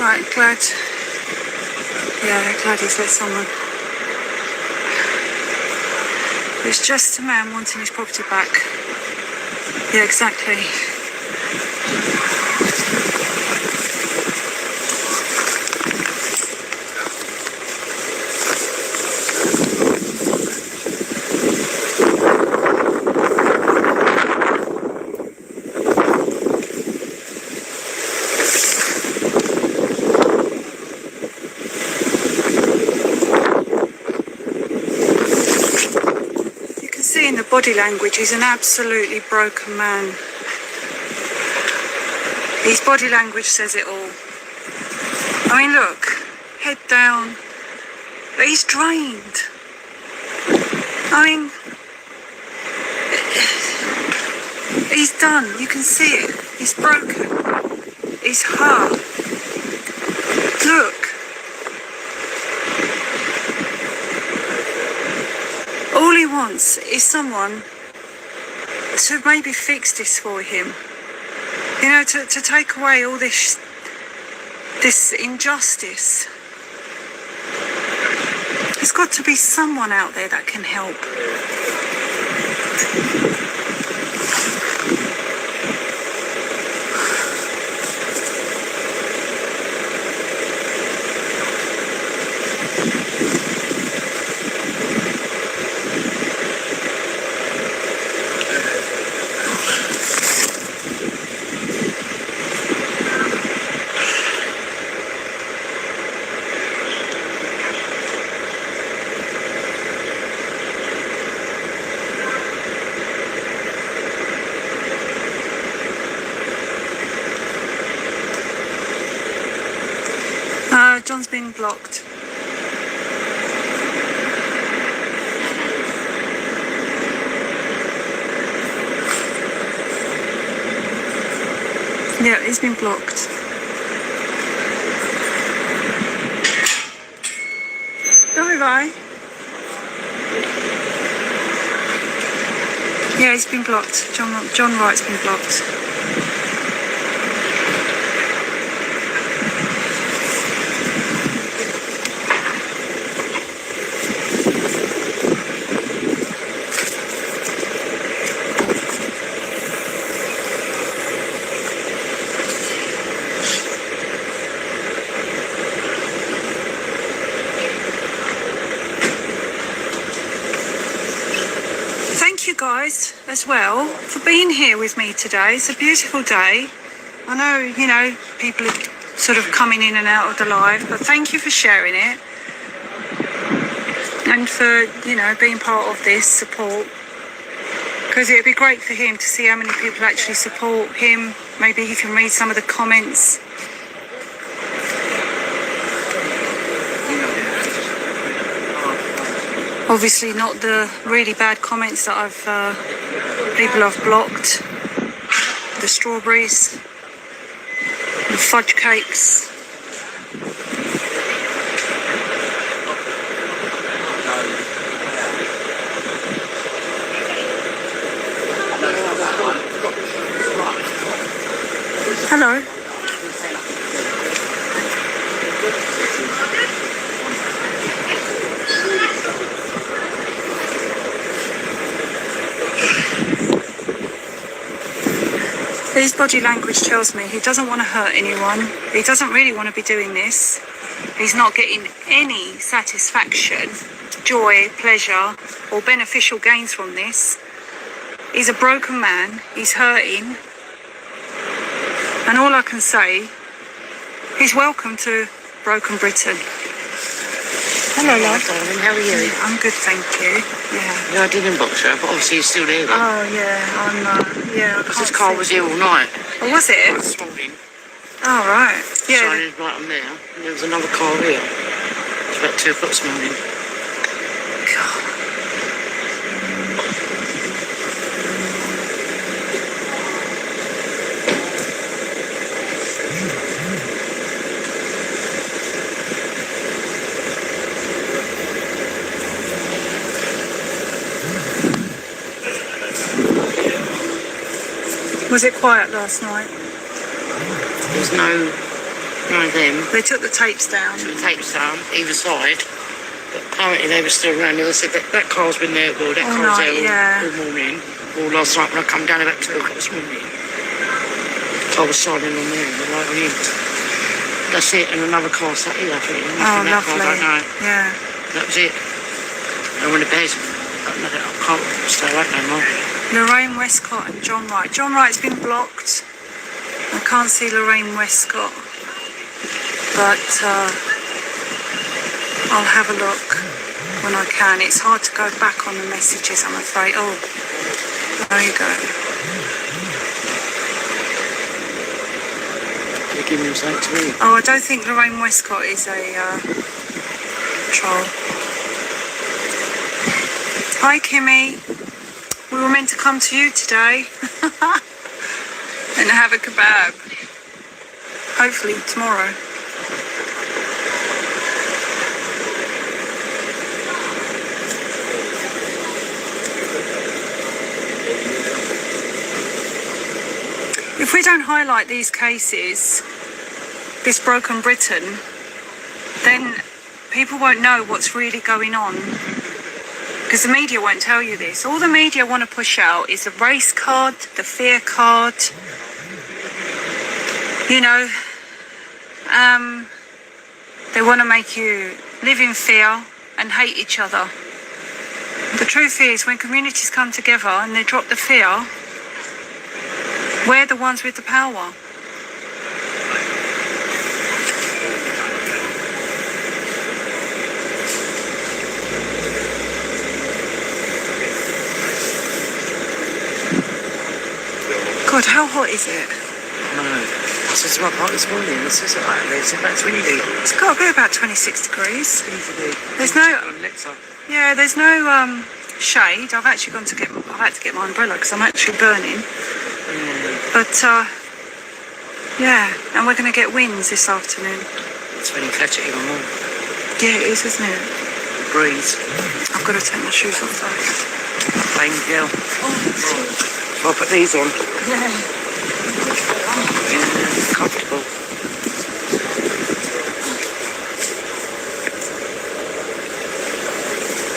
Right, glad. Yeah, glad he's let someone. It's just a man wanting his property back. Yeah, exactly. In the body language, he's an absolutely broken man. His body language says it all. I mean, look, head down, but he's drained. I mean, he's done. You can see it. He's broken. He's hurt. Look. All he wants is someone to maybe fix this for him. You know, to take away all this injustice. There's got to be someone out there that can help. John's been blocked. Yeah, he's been blocked. Bye. Yeah, he's been blocked. John Wright's been blocked. Guys as well for being here with me today. It's a beautiful day. I know, you know, people are sort of coming in and out of the live, but thank you for sharing it and for, you know, being part of this support, because it'd be great for him to see how many people actually support him. Maybe he can read some of the comments. Obviously not the really bad comments that people have blocked. The strawberries, the fudge cakes. Hello. His body language tells me he doesn't want to hurt anyone. He doesn't really want to be doing this. He's not getting any satisfaction, joy, pleasure, or beneficial gains from this. He's a broken man. He's hurting. And all I can say, he's welcome to Broken Britain. Hello, love. Darling, how are you? I'm good, thank you. Yeah. Yeah, I did inbox her, but obviously you're still there then. Oh, yeah, I Because this can't car see. was here all night. Oh, was it? This morning. Oh, right. Yeah. Shining right on there. And there was another car here. It's about 2 o'clock this morning. God. Was it quiet last night? There was none of them. They took the tapes down. The tapes down, either side. But apparently they were still around. They said that car's been there, well, that All car was night, there yeah. all morning. All last night when I come down about 2 o'clock this morning. The car was shining on there, the light on him. That's it, and another car sat here, I think. Oh, That lovely. car, I don't know. Yeah. That was it. I went to bed. I can't stay awake no more. Lorraine Westcott and John Wright. John Wright's been blocked. I can't see Lorraine Westcott. But I'll have a look when I can. It's hard to go back on the messages, I'm afraid. Oh, there you go. You're giving him something to read. Oh, I don't think Lorraine Westcott is a troll. Hi, Kimmy. We were meant to come to you today and have a kebab. Hopefully tomorrow. If we don't highlight these cases, this Broken Britain, then people won't know what's really going on. Because the media won't tell you this. All the media want to push out is the race card, the fear card. You know, they want to make you live in fear and hate each other. The truth is, when communities come together and they drop the fear, we're the ones with the power. God, how hot is it? No. This is my part this morning. This is about 20. It's got to be about 26 degrees. Easily. There's no, Alexa. yeah, there's no shade. I've had to get my umbrella because I'm actually burning. But yeah, and we're going to get winds this afternoon. It's when you catch it even more. Yeah, it is, isn't it? Breeze. I've got to take my shoes off though. Plain gel. Oh, I'll put these on. yeah. Yeah, comfortable.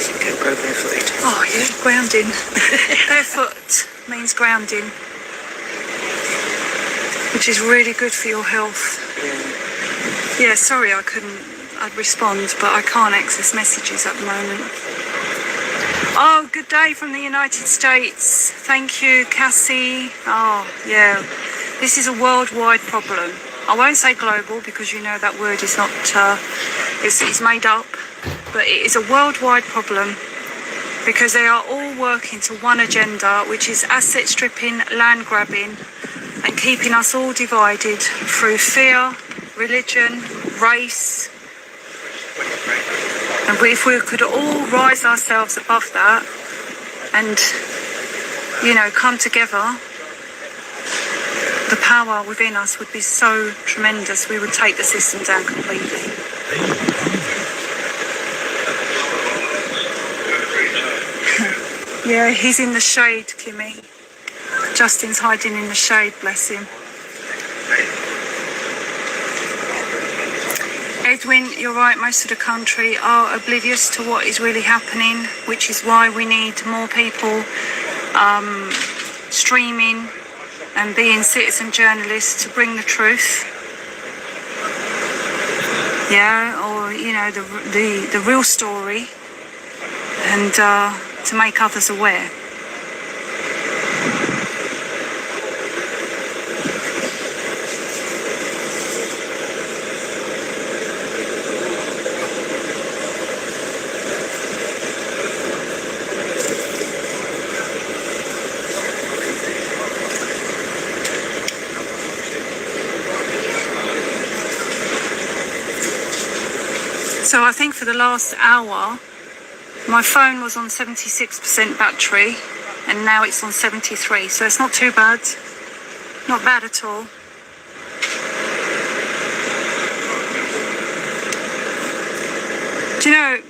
You can go barefooted. Oh yeah, grounding. Barefoot means grounding, which is really good for your health. Yeah, sorry I'd respond, but I can't access messages at the moment. Oh, good day from the United States. Thank you, Cassie. Oh, yeah. This is a worldwide problem. I won't say global because you know that word is not, it's made up. But it is a worldwide problem because they are all working to one agenda, which is asset stripping, land grabbing, and keeping us all divided through fear, religion, race, and if we could all rise ourselves above that and, you know, come together, the power within us would be so tremendous. We would take the system down completely. Yeah, he's in the shade, Kimmy. Justin's hiding in the shade, bless him. Edwin, you're right, most of the country are oblivious to what is really happening, which is why we need more people streaming and being citizen journalists to bring the truth. Yeah, or, you know, the real story, and to make others aware. So I think for the last hour, my phone was on 76% battery, and now it's on 73. So it's not too bad. Not bad at all. Do you know,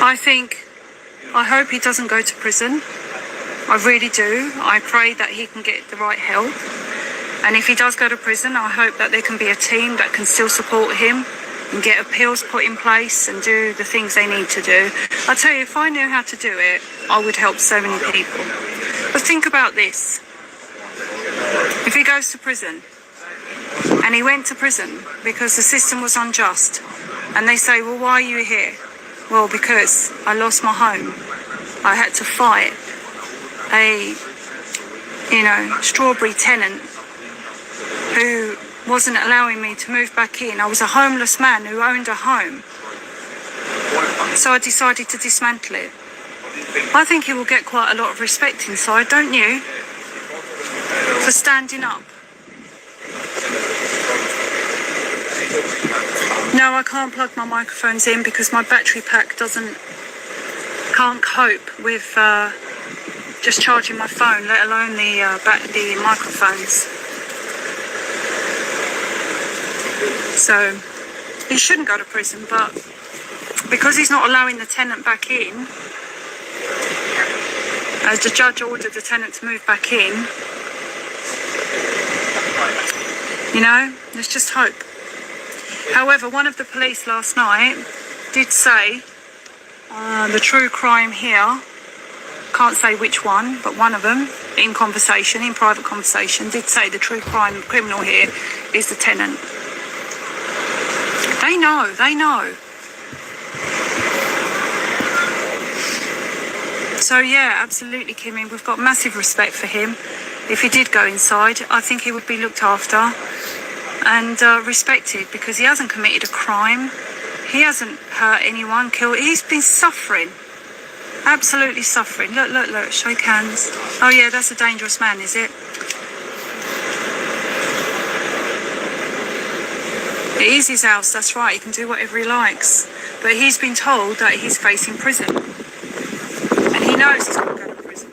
I hope he doesn't go to prison. I really do. I pray that he can get the right help. And if he does go to prison, I hope that there can be a team that can still support him and get appeals put in place and do the things they need to do. I tell you, if I knew how to do it, I would help so many people. But think about this. If he goes to prison, and he went to prison because the system was unjust, and they say, well, why are you here? Well, because I lost my home. I had to fight a, strawberry tenant who wasn't allowing me to move back in. I was a homeless man who owned a home. So I decided to dismantle it. I think he will get quite a lot of respect inside, don't you? For standing up. No, I can't plug my microphones in because my battery pack can't cope with just charging my phone, let alone the microphones. So he shouldn't go to prison, but because he's not allowing the tenant back in, as the judge ordered the tenant to move back in, there's just hope. However, one of the police last night did say the true crime here, can't say which one, but one of them in private conversation, did say the true criminal here is the tenant. They know. So yeah, absolutely, Kimmy, we've got massive respect for him. If he did go inside, I think he would be looked after and respected, because he hasn't committed a crime. He hasn't hurt anyone, killed. He's been suffering, absolutely suffering. Look, shake hands. Oh yeah, that's a dangerous man, is it? It is his house, that's right, he can do whatever he likes. But he's been told that he's facing prison. And he knows he's going to go to prison.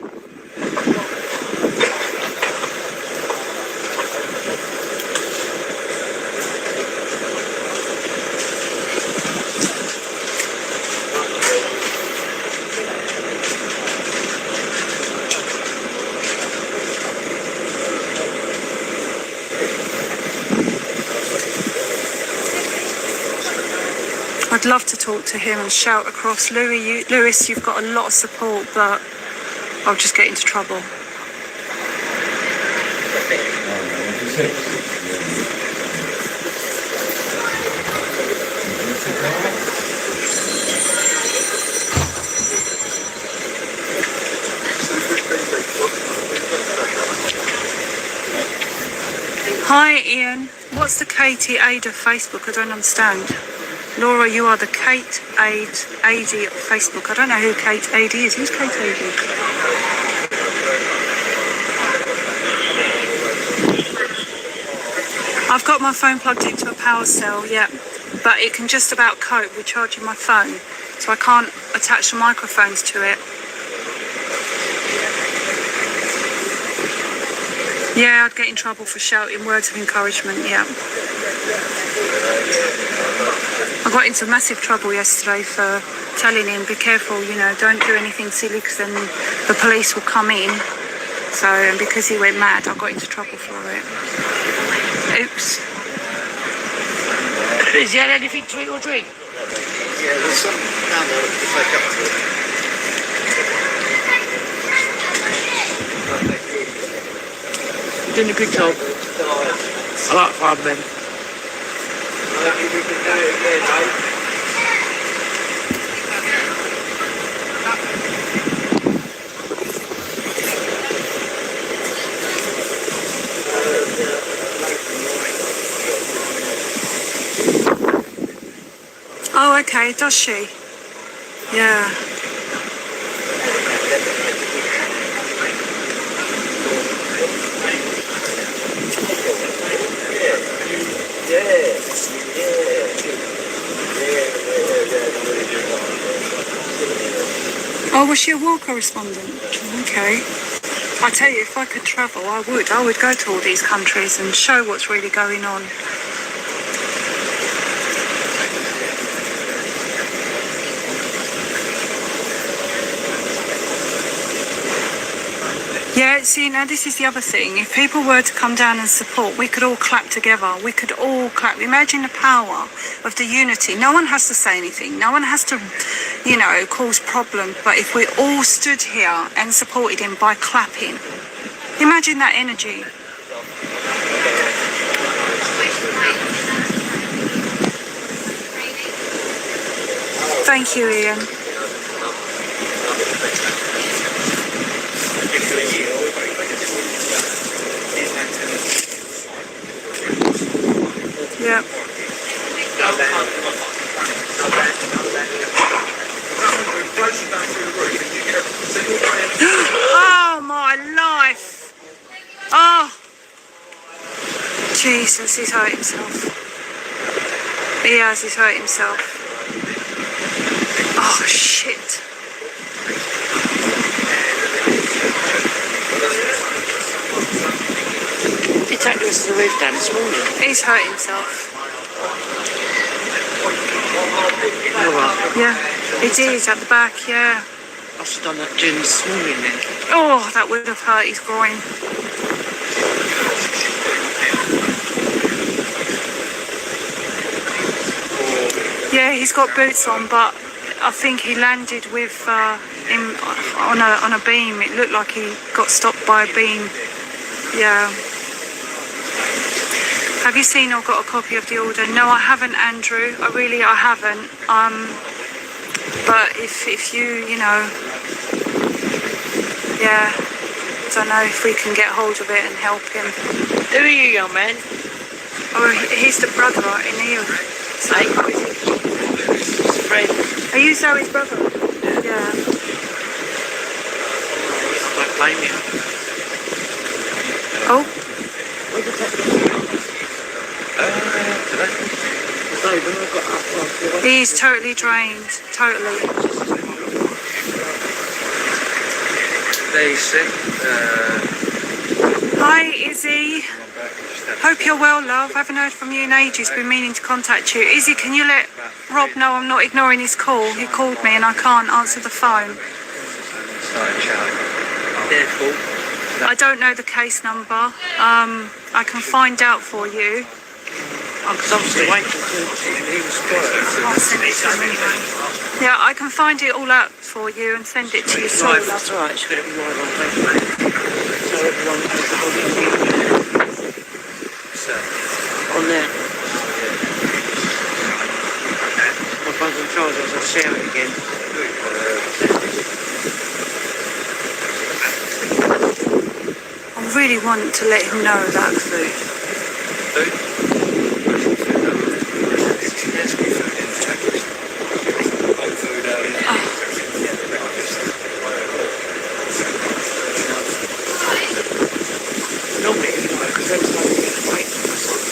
I'd love to talk to him and shout across, Lewis, you've got a lot of support, but I'll just get into trouble. Hi Ian, what's the Katie Ada Facebook? I don't understand. Laura, you are the Kate AD of Facebook. I don't know who Kate AD is. Who's Kate AD? I've got my phone plugged into a power cell, yeah. but it can just about cope with charging my phone, so I can't attach the microphones to it. Yeah, I'd get in trouble for shouting words of encouragement, yeah. I got into massive trouble yesterday for telling him, be careful, you know, don't do anything silly because then the police will come in. So, and because he went mad, I got into trouble for it. Oops. Has he had anything to eat or drink? Yeah, there's something down there to take up to it. Doing a good job. I like firemen. I don't think we can do it again, mate. Oh, okay, does she? Yeah. Oh, was she a war correspondent? Okay. I tell you, if I could travel, I would. I would go to all these countries and show what's really going on. Yeah, see, now this is the other thing. If people were to come down and support, we could all clap together. We could all clap. Imagine the power of the unity. No one has to say anything. No one has to, you know, cause problems. But if we all stood here and supported him by clapping, imagine that energy. Thank you, Ian. Yeah. Oh my life! Oh, Jesus, he's hurt himself. He has, he's hurt himself. Oh shit. He took the rest of the roof down this morning. He's hurt himself. Oh, well. Yeah, he did at the back, yeah. I should have done that gym this morning then. Oh, that would have hurt his groin. Yeah, he's got boots on, but I think he landed with him on a beam. It looked like he got stopped by a beam. Yeah. Have you seen or got a copy of the order? No, I haven't, Andrew. I haven't. But if you know, yeah, don't know if we can get hold of it and help him. Who are you, young man? Oh, he's the brother in here. Hey? Friend. Are you Zoe's brother? Yeah. I don't blame you. Oh. He's totally drained. Totally. They said, Hi, Izzy. Hope you're well, love. Haven't heard from you in ages. Been meaning to contact you. Izzy, can you let Rob know I'm not ignoring his call? He called me and I can't answer the phone. I don't know the case number. I can find out for you. Because I'm still waiting until he was I'll send it to him anyway. Yeah, I can find it all out for you and send it to you. Sorry, love. That's alright, it's going to be live on Facebook. So everyone has the whole thing on there. My phone's on charge, I'll share it again. I really want to let him know that food. Normally, because there was no wait for myself.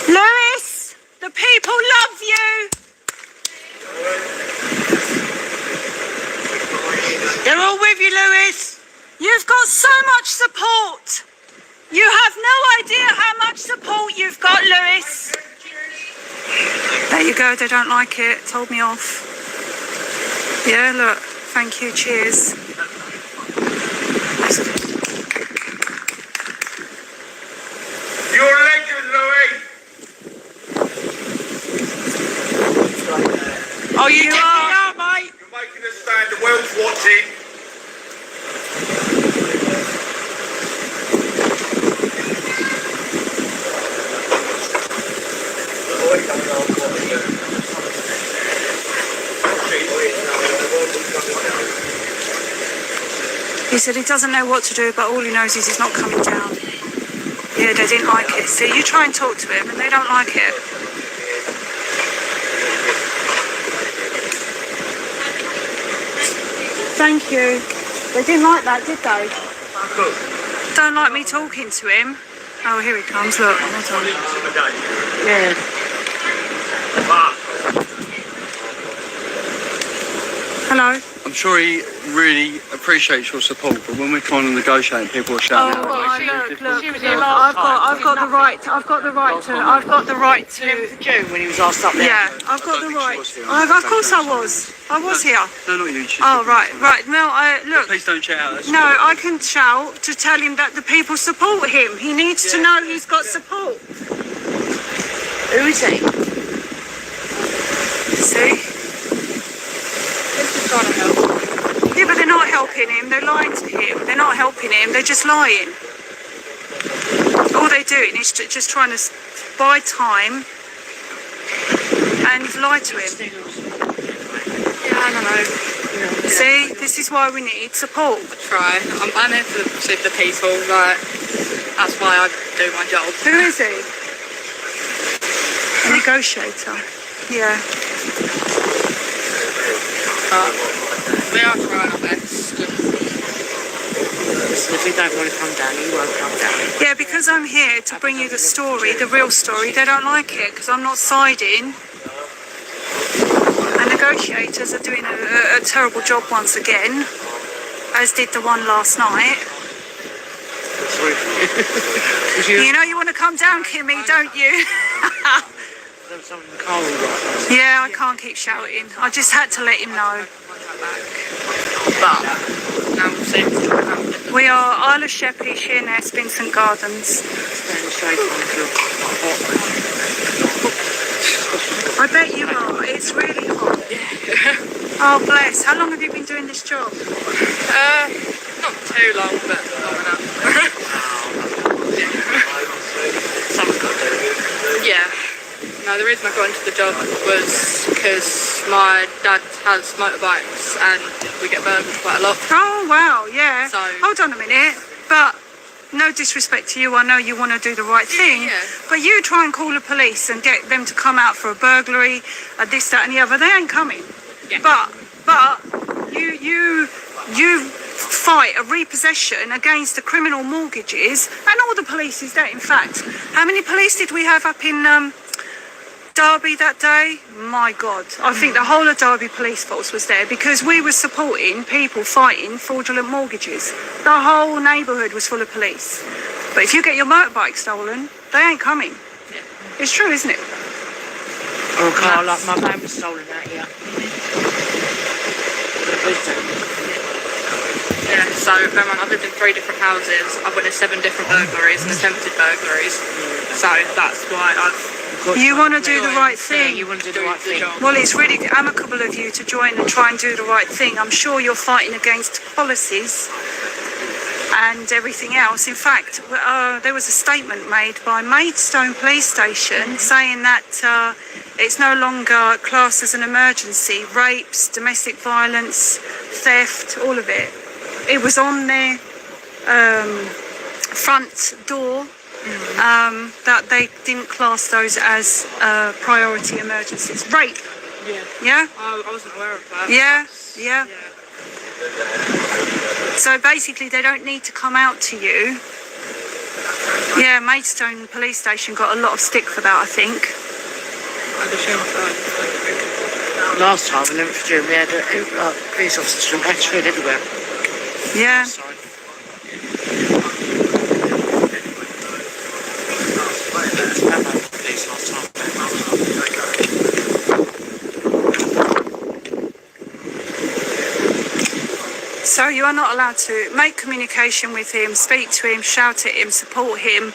Lewis, the people love you. They're all with you, Lewis. You've got so much support. You have no idea how much support you've got, Lewis. There you go, they don't like it. Told me off. Yeah, look. Thank you. Cheers. You're a legend, Louis. Oh, you You definitely are. are, mate. You're making a stand. The world's watching. He said he doesn't know what to do, but all he knows is he's not coming down. Yeah, they didn't like it. See, you try and talk to him and they don't like it. Thank you. They didn't like that, did they? Don't like me talking to him. Oh, here he comes. Look, hold on. Yeah. Hello. I'm sure he really appreciates your support, but when we're trying to negotiate, people are shouting out. Look, I've got the right to, I've got the right to. June when he was last up there. Yeah, I've got the right. Of course I was. I was here. No, not you. Oh, right. No, look. Please don't shout out. That's No, I can shout to tell him that the people support him. He needs to know he's got support. Who is he? See? Let's just try to help. Yeah, but they're not helping him. They're lying to him. They're not helping him. They're just lying. All they're doing is just trying to buy time and lie to him. Yeah, I don't know. See, this is why we need support. I try. I'm here for the people. Like, that's why I do my job. Who is he? A negotiator. Yeah. We are trying our best. Listen, if you don't want to come down, you won't come down. Yeah, because I'm here to bring you the story, the real story. They don't like it because I'm not siding. And negotiators are doing a terrible job once again, as did the one last night. You know you want to come down, Kimmy, don't you? Yeah, I can't keep shouting. I just had to let him know. But now we'll see. We are Isle of Sheppey, Sheerness, Vincent Gardens. I bet you are. It's really hot. Oh, bless. How long have you been doing this job? Not too long, but long enough. Someone's got to do it. Yeah. No, the reason I got into the job was because my dad has motorbikes and we get burgled quite a lot. Oh, wow, yeah. So- Hold on a minute. But no disrespect to you, I know you want to do the right thing. Yeah. But you try and call the police and get them to come out for a burglary, this, that and the other. They ain't coming. Yeah. But you fight a repossession against the criminal mortgages and all the police is there. In fact, how many police did we have up in Derby that day? My God, I think the whole of Derby police force was there because we were supporting people fighting fraudulent mortgages. The whole neighbourhood was full of police. But if you get your motorbike stolen, they ain't coming. It's true, isn't it? Or a car like my van was stolen out here. Yeah, so I've lived in 3 different houses. I've witnessed 7 different burglaries and attempted burglaries. So that's why You want to do the right thing. You want to do the right thing. Well, it's really amicable of you to join and try and do the right thing. I'm sure you're fighting against policies and everything else. In fact, there was a statement made by Maidstone Police Station saying that it's no longer classed as an emergency. Rapes, domestic violence, theft, all of it. It was on their front door that they didn't class those as priority emergencies. Rape. Yeah. Yeah? I wasn't aware of that. Yeah? Yeah? So basically, they don't need to come out to you. Yeah, Maidstone police station got a lot of stick for that, I think. Last time in Linford, we had police officers from Hatchfield everywhere. Yeah. Police last time. So you are not allowed to make communication with him, speak to him, shout at him, support him,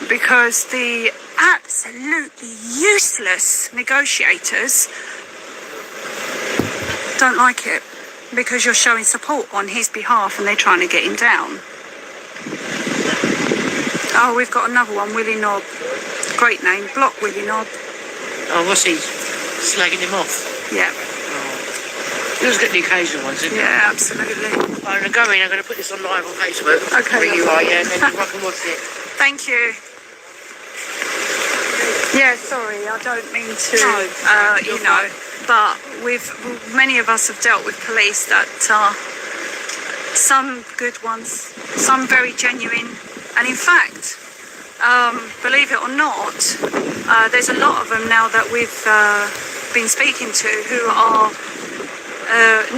because the absolutely useless negotiators don't like it, because you're showing support on his behalf and they're trying to get him down. Oh, we've got another one, Willie Knob. Great name, Block Willie Knob. Oh, what's he? Slagging him off? Yeah. He was getting the occasional ones, isn't he? Yeah, absolutely. I'm going to go in, I'm going to put this on live on Facebook. Okay. Where you are, yeah, and then you can watch it. Thank you. Yeah, sorry, I don't mean to, you know, but many of us have dealt with police that are some good ones, some very genuine, and in fact, believe it or not, there's a lot of them now that we've been speaking to who are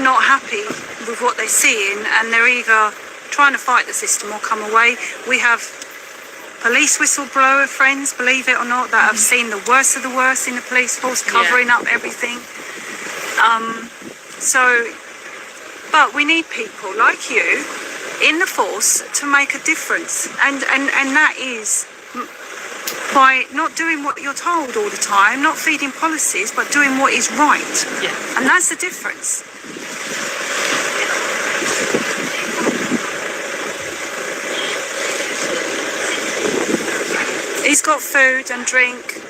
not happy with what they're seeing, and they're either trying to fight the system or come away. We have police whistleblower friends, believe it or not, that have seen the worst of the worst in the police force, covering up everything. But we need people like you in the force to make a difference, and that is by not doing what you're told all the time, not feeding policies, but doing what is right. Yeah. And that's the difference. He's got food and drink.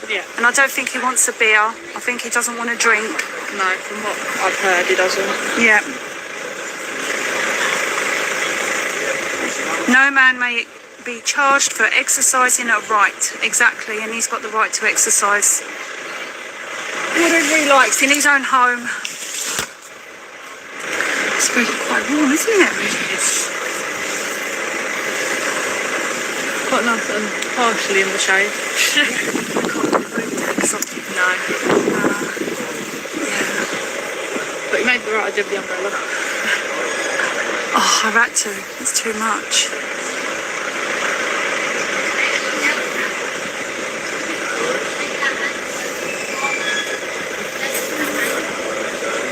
Yeah. And I don't think he wants a beer. I think he doesn't want a drink. No, from what I've heard, he doesn't. Yeah. No man may be charged for exercising a right. Exactly, and he's got the right to exercise whatever he likes in his own home. It's really quite warm, isn't it? It's quite nice and partially in the shade. No. Yeah. But you made the right idea of the umbrella. Oh, I've had to. It's too much.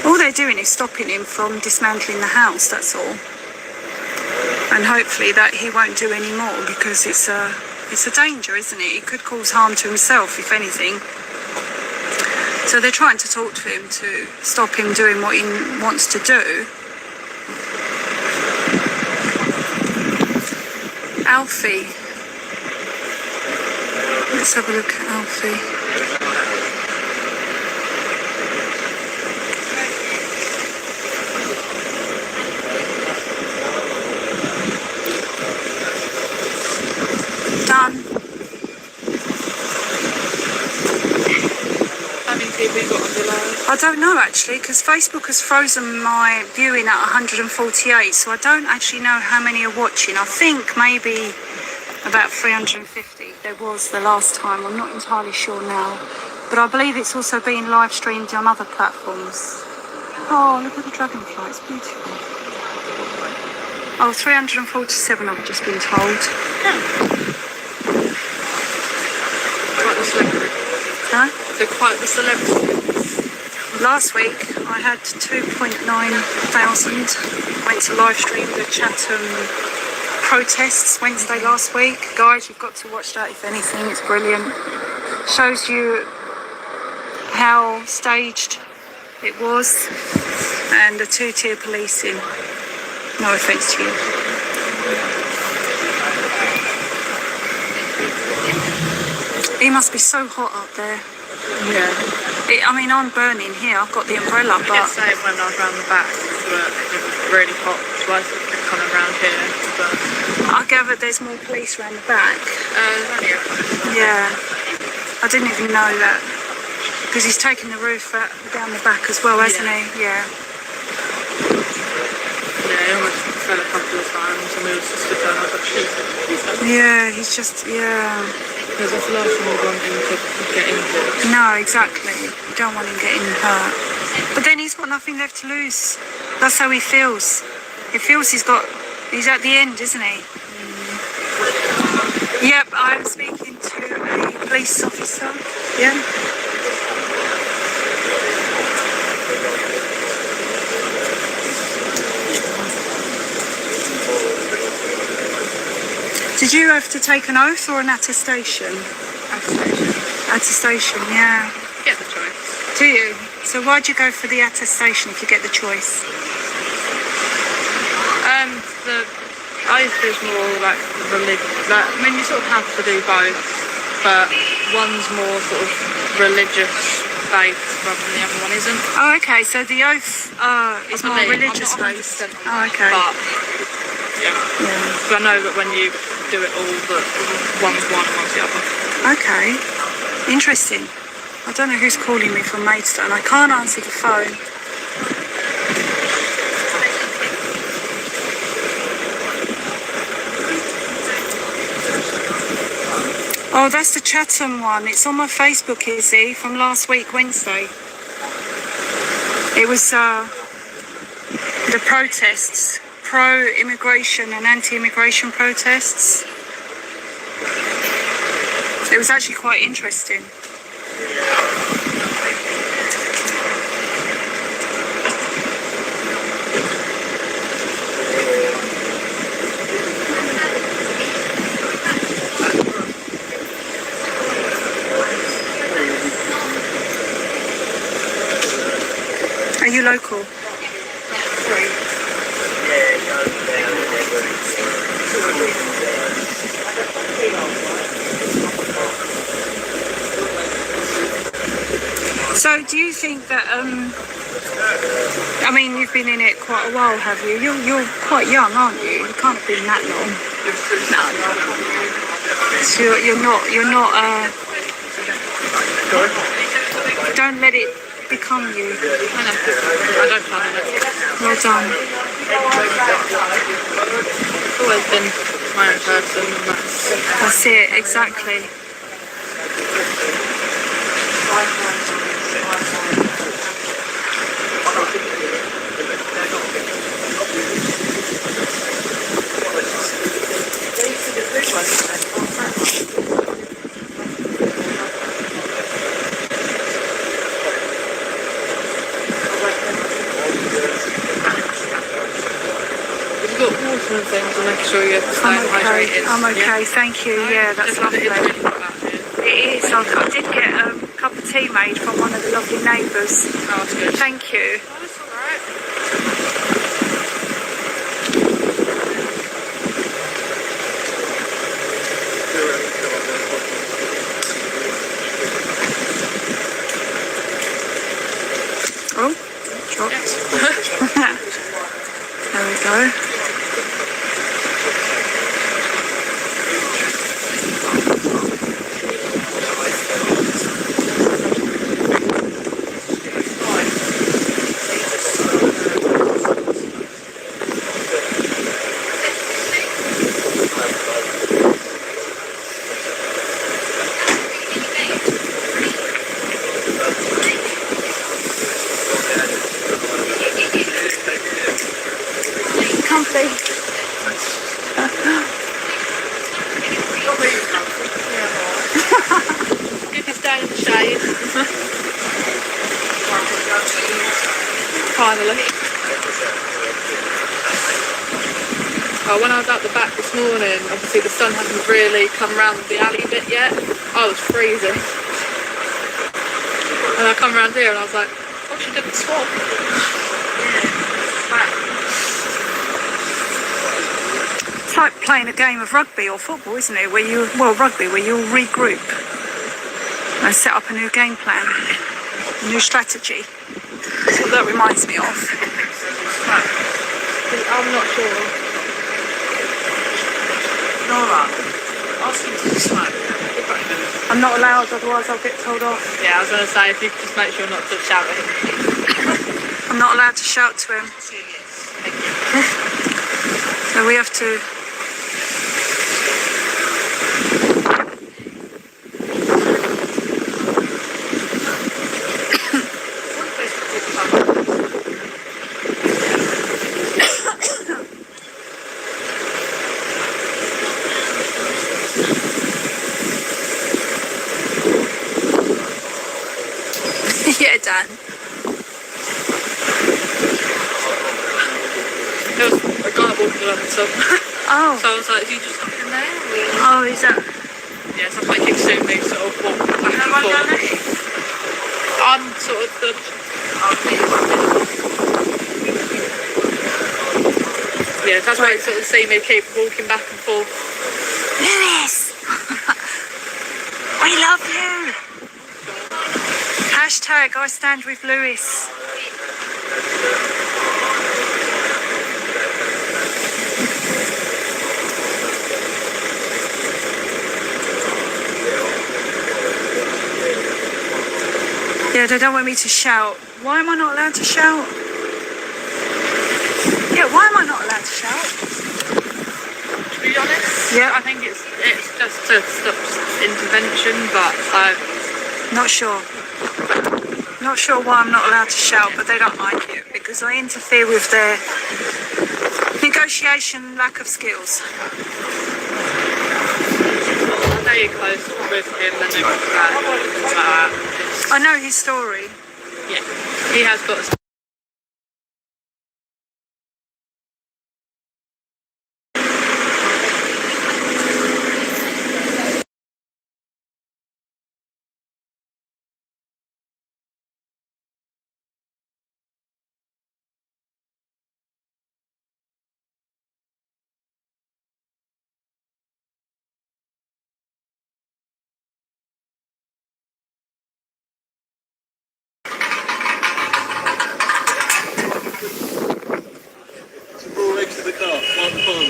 All they're doing is stopping him from dismantling the house, that's all. And hopefully that he won't do any more, because it's a danger, isn't it? It could cause harm to himself, if anything. So they're trying to talk to him to stop him doing what he wants to do. Alfie. Let's have a look at Alfie. Done. How many people you got on your live? I don't know actually, because Facebook has frozen my viewing at 148, so I don't actually know how many are watching. I think maybe about 350 there was the last time. I'm not entirely sure now, but I believe it's also being live streamed on other platforms. Oh, look at the dragonfly, it's beautiful. Oh, 347 I've just been told. Quite the celebrity. Huh? They're quite the celebrity. Last week I had 2.9 thousand. Went to live stream the Chatham protests Wednesday last week. Guys, you've got to watch that if anything, it's brilliant. Shows you how staged it was, and the two-tier policing. No offence to you. It must be so hot up there. Yeah. I mean, I'm burning here. I've got the umbrella, I but did say when I was round the back, but it was really hot, so I kind of round here. But I gather there's more police around the back. there's only a couple. Yeah, I didn't even know that, because he's taken the roof down the back as well, hasn't he? Yeah. fell a couple of times and we were just stood there and I was like, shit, he fell. Yeah, he's just, yeah. Because that's the last thing we want him to get injured. No, exactly. You don't want him getting hurt. But then he's got nothing left to lose. That's how he feels. He feels he's at the end, isn't he? Yep, I'm speaking to a police officer. Yeah. Did you have to take an oath or an attestation? Attestation, yeah. Get the choice. Do you? So why'd you go for the attestation if you get the choice? The oath is more like religious. Like, I mean, you sort of have to do both, but one's more sort of religious based rather than the other one isn't. Oh, okay. So the oath is more religious based. Oh, okay. But yeah. But I know that when you do it all, that one's one and one's the other. Okay. Interesting. I don't know who's calling me from Maidstone. I can't answer the phone. Oh, that's the Chatham one. It's on my Facebook, Izzy, from last week, Wednesday. It was the protests, pro-immigration and anti-immigration protests. It was actually quite interesting. Are you local? So do you think that, I mean, you've been in it quite a while, have you? You're quite young, aren't you? You can't have been that long. No. So you're not, don't let it become you. I know. I don't plan on it. Well done. I've always been my own person and That's it, exactly. water and things and make sure you're staying hydrated. I'm okay, thank you. Yeah, that's lovely. It is really hot out here. It is. I did get a cup of tea made from one of the lovely neighbours. Oh, that's good. Thank you. Oh, that's alright. Oh, dropped. There we go. Comfy. Good to stay in the shade. Finally. Oh, when I was out the back this morning, obviously the sun hadn't really come round the alley bit yet. I was freezing. And I come round here and I was like, oh, she did the swap. It's like playing a game of rugby or football, isn't it? Where you, well, rugby, where you'll regroup and set up a new game plan, a new strategy. That's what that reminds me of. I'm not sure. Nora, ask him to smoke. I'm not allowed, otherwise I'll get told off. Yeah, I was going to say, if you could just make sure not to shout at him. I'm not allowed to shout to him. Yes. So we have to. Yeah, Dan. There was a guy walking along the top. Oh. So I was like, is he just up in there? Oh, is that? Yeah, so I keep seeing me sort of walk back and forth. I'm sort of the... Yeah, that's why you sort of see me keep walking back and forth. Lewis! We love you! Hashtag I stand with Lewis. Yeah, they don't want me to shout. Why am I not allowed to shout? Yeah, why am I not allowed to shout? To be honest, Yeah. I think it's just to stop intervention, but Not sure. Not sure why I'm not allowed to shout, but they don't like it because I interfere with their negotiation lack of skills. I know you're close with him and everything like that. I know his story. Yeah, he has got a... All legs to the car, like the farm.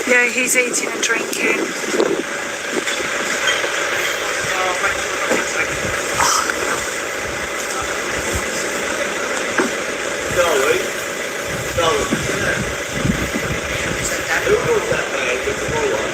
Yeah, he's eating and drinking. Darling, who was that man with the roller?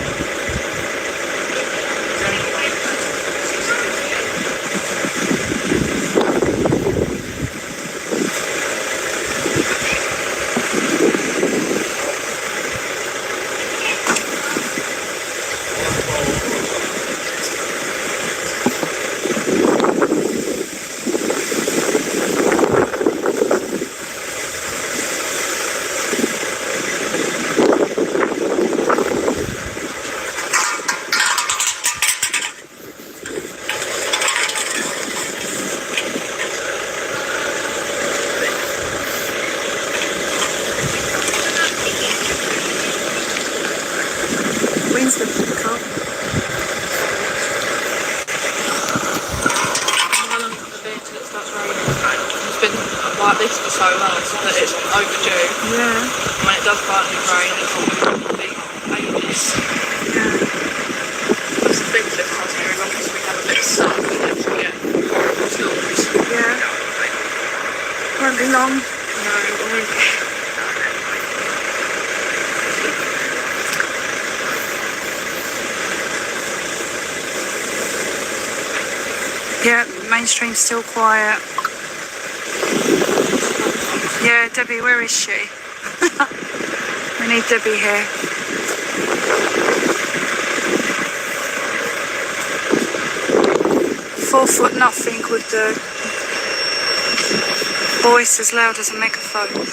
Winston for the car. How long has it been till it starts raining? It's been like this for so long that it's overdue. Yeah. When it does finally rain, it's all be ages. Yeah. That's the thing with this house here, as long as we have a bit of sun, we don't get horrible storms. Yeah. Won't be long. No, it won't. Yeah, mainstream's still quiet. Yeah, Debbie, where is she? We need Debbie here. 4 foot nothing with the voice as loud as a megaphone.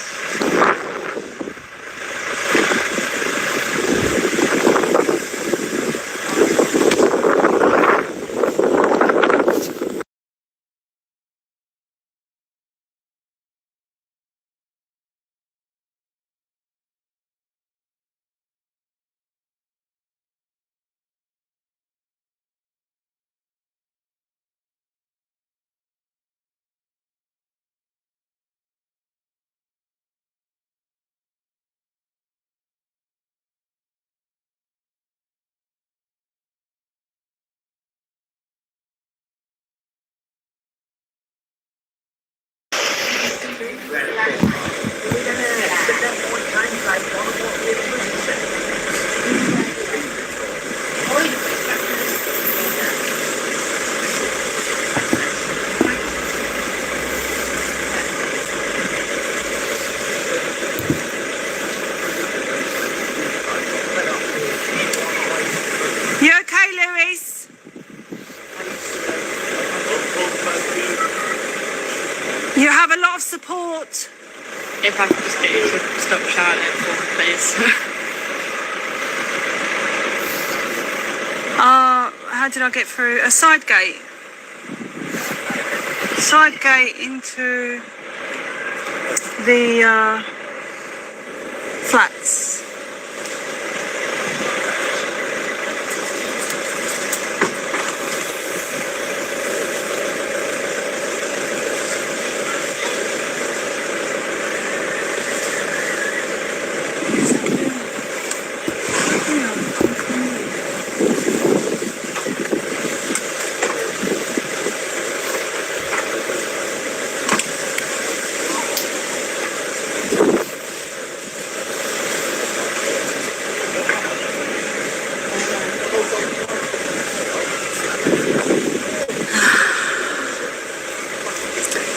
You okay, Lewis? You have a lot of support. If I could just get you to stop shouting for me, please. How did I get through? A side gate. Side gate into the flats.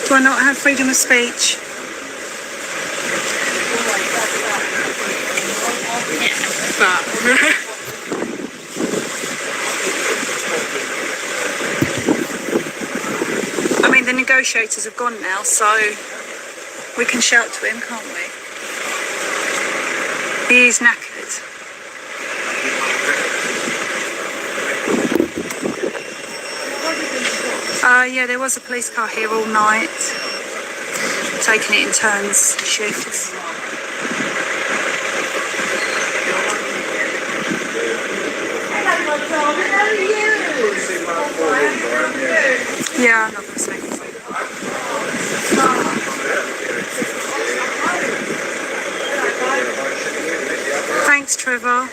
Do I not have freedom of speech? But I mean, the negotiators have gone now, so we can shout to him, can't we? He is knackered. Yeah, there was a police car here all night, taking it in turns, shifts. Yeah, I'm not going to say anything. Thanks, Trevor.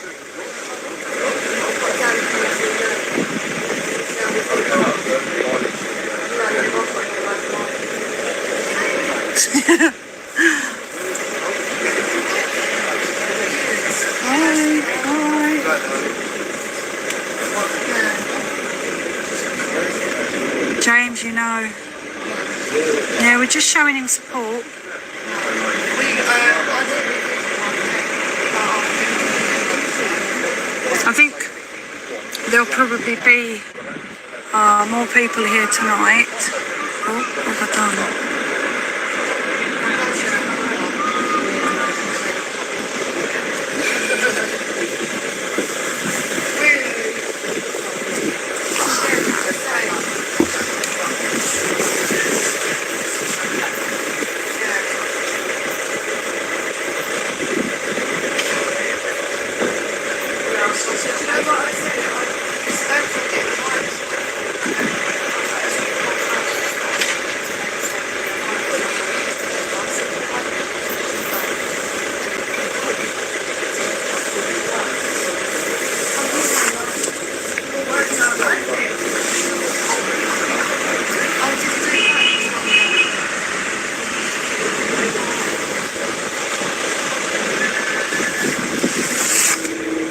James, you know. Yeah, we're just showing him support. I think there'll probably be more people here tonight. Oh, what have I done?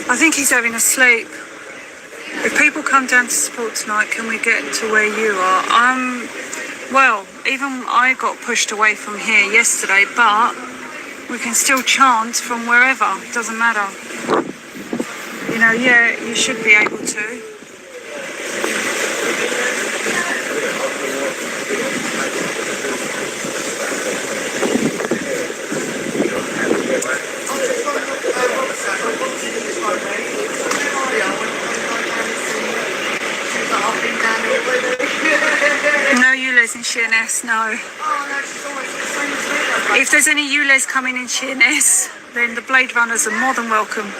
I think he's having a sleep. If people come down to support tonight, can we get to where you are? Well, even I got pushed away from here yesterday, but we can still chant from wherever. It doesn't matter. You know, yeah, you should be able to. No ULEZ in Sheerness, no. If there's any ULEZ coming in Sheerness, then the Blade Runners are more than welcome.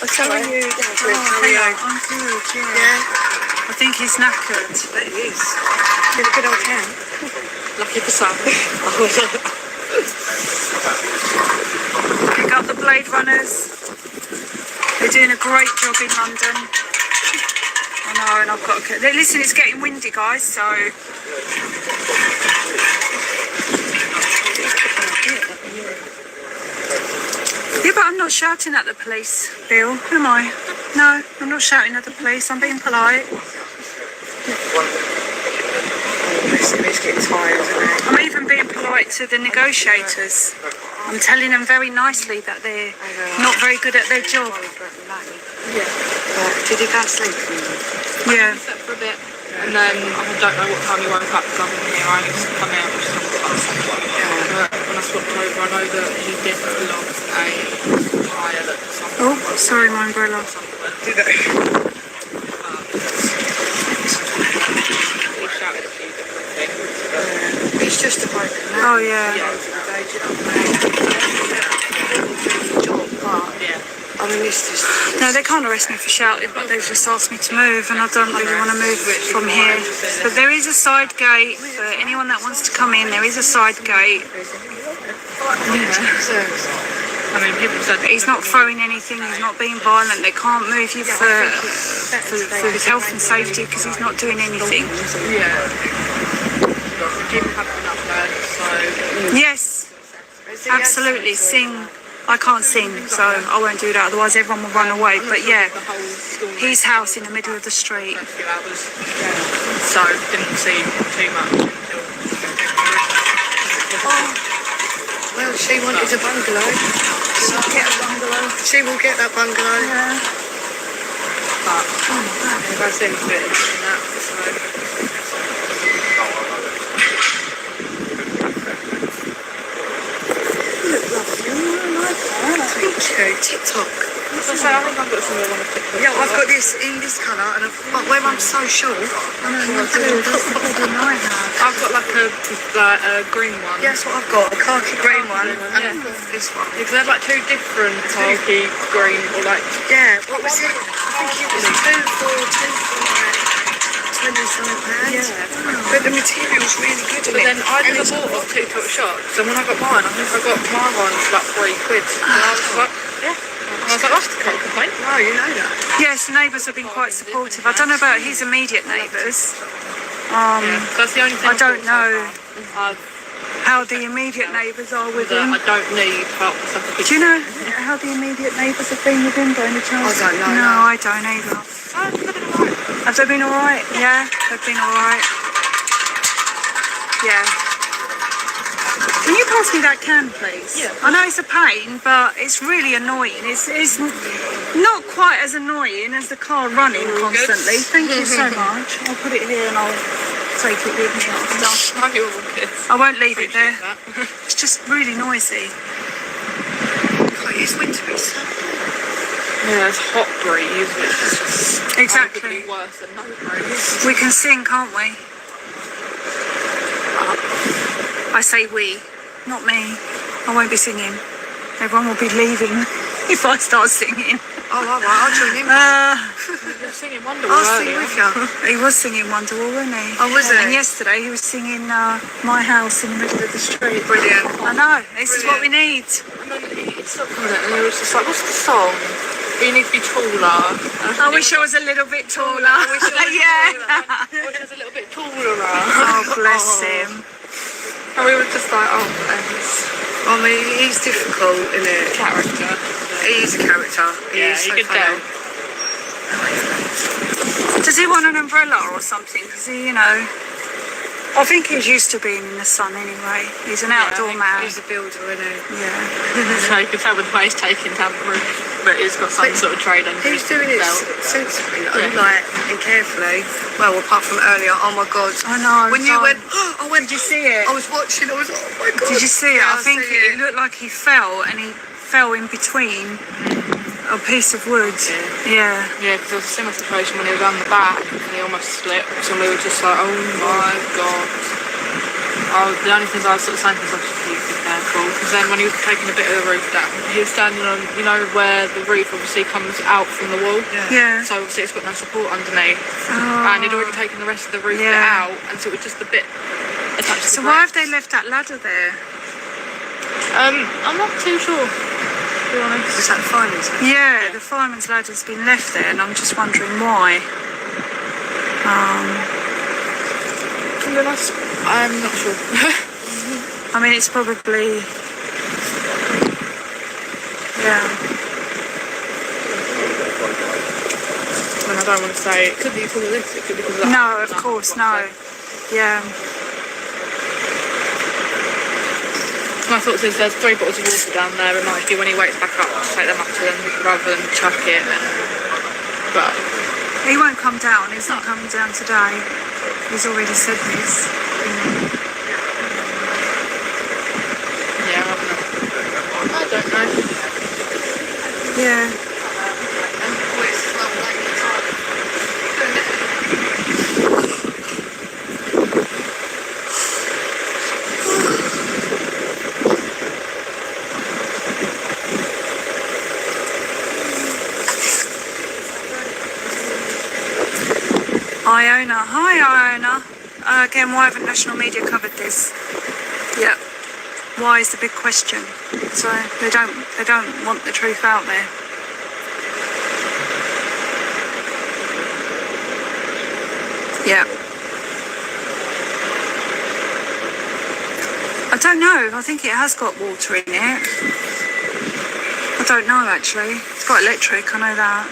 So are you? I'm good, yeah. I think he's knackered. It is. Been a good old camp. Lucky for some. Pick up the Blade Runners. They're doing a great job in London. I know, and I've got to... Listen, it's getting windy, guys, so... Yeah, but I'm not shouting at the police, Bill, am I? No, I'm not shouting at the police. I'm being polite. He's getting tired, isn't he? I'm even being polite to the negotiators. I'm telling them very nicely that they're not very good at their job. Yeah. Did he go to sleep? Yeah. He slept for a bit, and then I don't know what time he woke up because I've been here. I used to come out just but when I swapped over, I know that he did log a fire at some point. Oh, sorry, my umbrella. Did they? He shouted a few different things. It's just a broken leg. Oh, yeah. I mean, it's just... No, they can't arrest me for shouting, but they've just asked me to move, and I don't really want to move from here. But there is a side gate for anyone that wants to come in. There is a side gate. I mean, people said He's not throwing anything. He's not being violent. They can't move you for his health and safety because he's not doing anything. yeah. People have been up there, so Yes, absolutely. Sing. I can't sing, so I won't do that. Otherwise, everyone will run away. But yeah, the whole school his house in the middle of the street. a few hours, so didn't see too much until. Well, she wanted a bungalow. She'll get a bungalow. She will get that bungalow. Yeah. But I seem to be in that, so. Thank you. TikTok. So I think I've got something I want to pick up. Yeah, I've got this in this colour, and but where I'm so short. I know, me too. That's the problem I have. I've got like a green one. Yeah, that's what I've got. A khaki green one, and this one. Because they're like two different khaki green or like. Yeah, what was it? I think it was two for like £20-something. Yeah. But the material's really good. But then I never bought off TikTok shops, and when I got mine, I think I got my one for like £3. And I was like, yeah. And I was like, that's the can't complain. Oh, you know that. Yes, neighbours have been quite supportive. I don't know about his immediate neighbours. That's the only thing I don't know I've how the immediate neighbours are with that him. I don't need help with something. Do you know how the immediate neighbours have been with him by any chance? I don't know. No, I don't either. Have they been alright? Yeah, they've been alright. Yeah. Can you pass me that can, please? Yeah. I know it's a pain, but it's really annoying. It's not quite as annoying as the car running constantly. Thank you so much. I'll put it here and I'll take it with me after. No, you're all good. I won't leave it there. That. It's just really noisy. God, it's winter. It's so Yeah, it's hot breeze, which is just Exactly. arguably worse than no breeze. We can sing, can't we? I say we, not me. I won't be singing. Everyone will be leaving if I start singing. Oh, all right, I'll join in. You're singing Wonderwall I'll sing earlier. with you. He was singing Wonderwall, wasn't he? Oh, was he? And yesterday he was singing My House in the Middle of the Street. Brilliant. I know, this is what we need. And then it stopped coming out, and he was just like, what's the song? You need to be taller. I wish I was a little bit taller. I wish I was Yeah. I wish I was a little bit taller. Oh, bless him. And we were just like, oh, thanks. I mean, he's difficult, isn't it? Character. He is a character. Yeah, is you so could funny. tell. Does he want an umbrella or something? Because he, I think he's used to being in the sun anyway. He's an outdoor man. He's a builder, isn't he? Yeah. So you can tell with the way he's taking down the roof, but he's got some sort of trade under He's his doing it belt. sensibly, Yeah. like, and carefully. Well, apart from earlier, oh my God. I know. When you so- went, I went, Did you see it? I was watching, I was like, oh my God. Did you see it? Yeah, I think see it looked like he fell, and he fell in between a piece of wood. Yeah. Yeah, because there was a similar situation when he was on the back and he almost slipped, and we were just like, oh my God. The only things I was sort of saying to myself was, you be careful, because then when he was taking a bit of the roof down, he was standing on, you know, where the roof obviously comes out from the wall. Yeah. So obviously it's got no support underneath. Oh. And he'd already taken the rest of the roof bit out, and so it was just a bit attached to So the why have bricks. they left that ladder there? I'm not too sure, to be honest. Is that the fireman's? Yeah, the fireman's ladder's been left there, and I'm just wondering why. To be honest, I'm not sure. I mean, it's probably, yeah. And I don't want to say it could be because of this, it could be because of that. No, of course, no. Yeah. My thoughts is there's 3 bottles of water down there. It might be when he wakes back up, just take them up to him rather than chuck it. But He won't come down. He's not coming down today. He's already said this. yeah, I don't know. Yeah. Iona. Hi, Iona. Again, why haven't national media covered this? Yep. Why is the big question? So they don't want the truth out there. Yep. I don't know. I think it has got water in it. I don't know actually. It's got electric. I know that.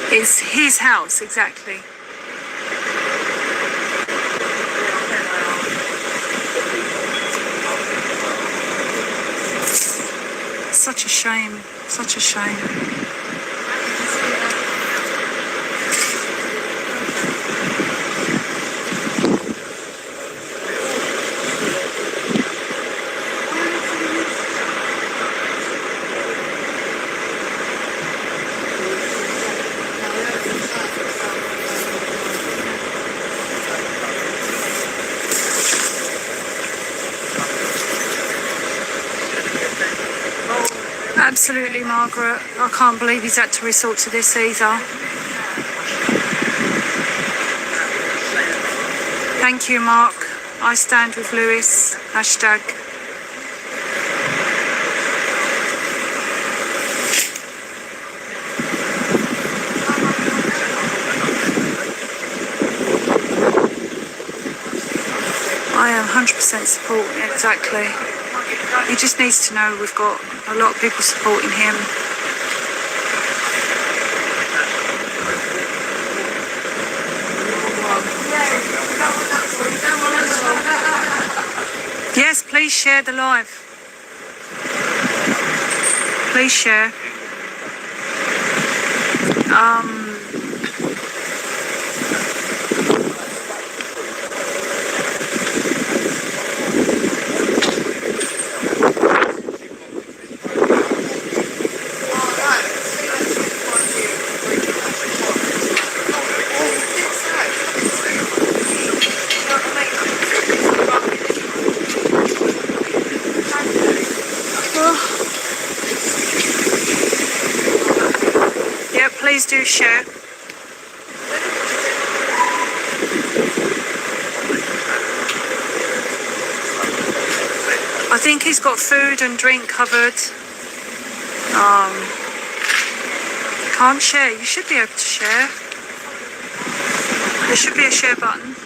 It's his house, exactly. Such a shame, such a shame. Absolutely, Margaret. I can't believe he's had to resort to this either. Thank you, Mark. I stand with Lewis. Hashtag. I am 100% supporting, exactly. He just needs to know we've got a lot of people supporting him. Yes, please share the live. Please share. Yeah, please do share. I think he's got food and drink covered. Can't share. You should be able to share. There should be a share button.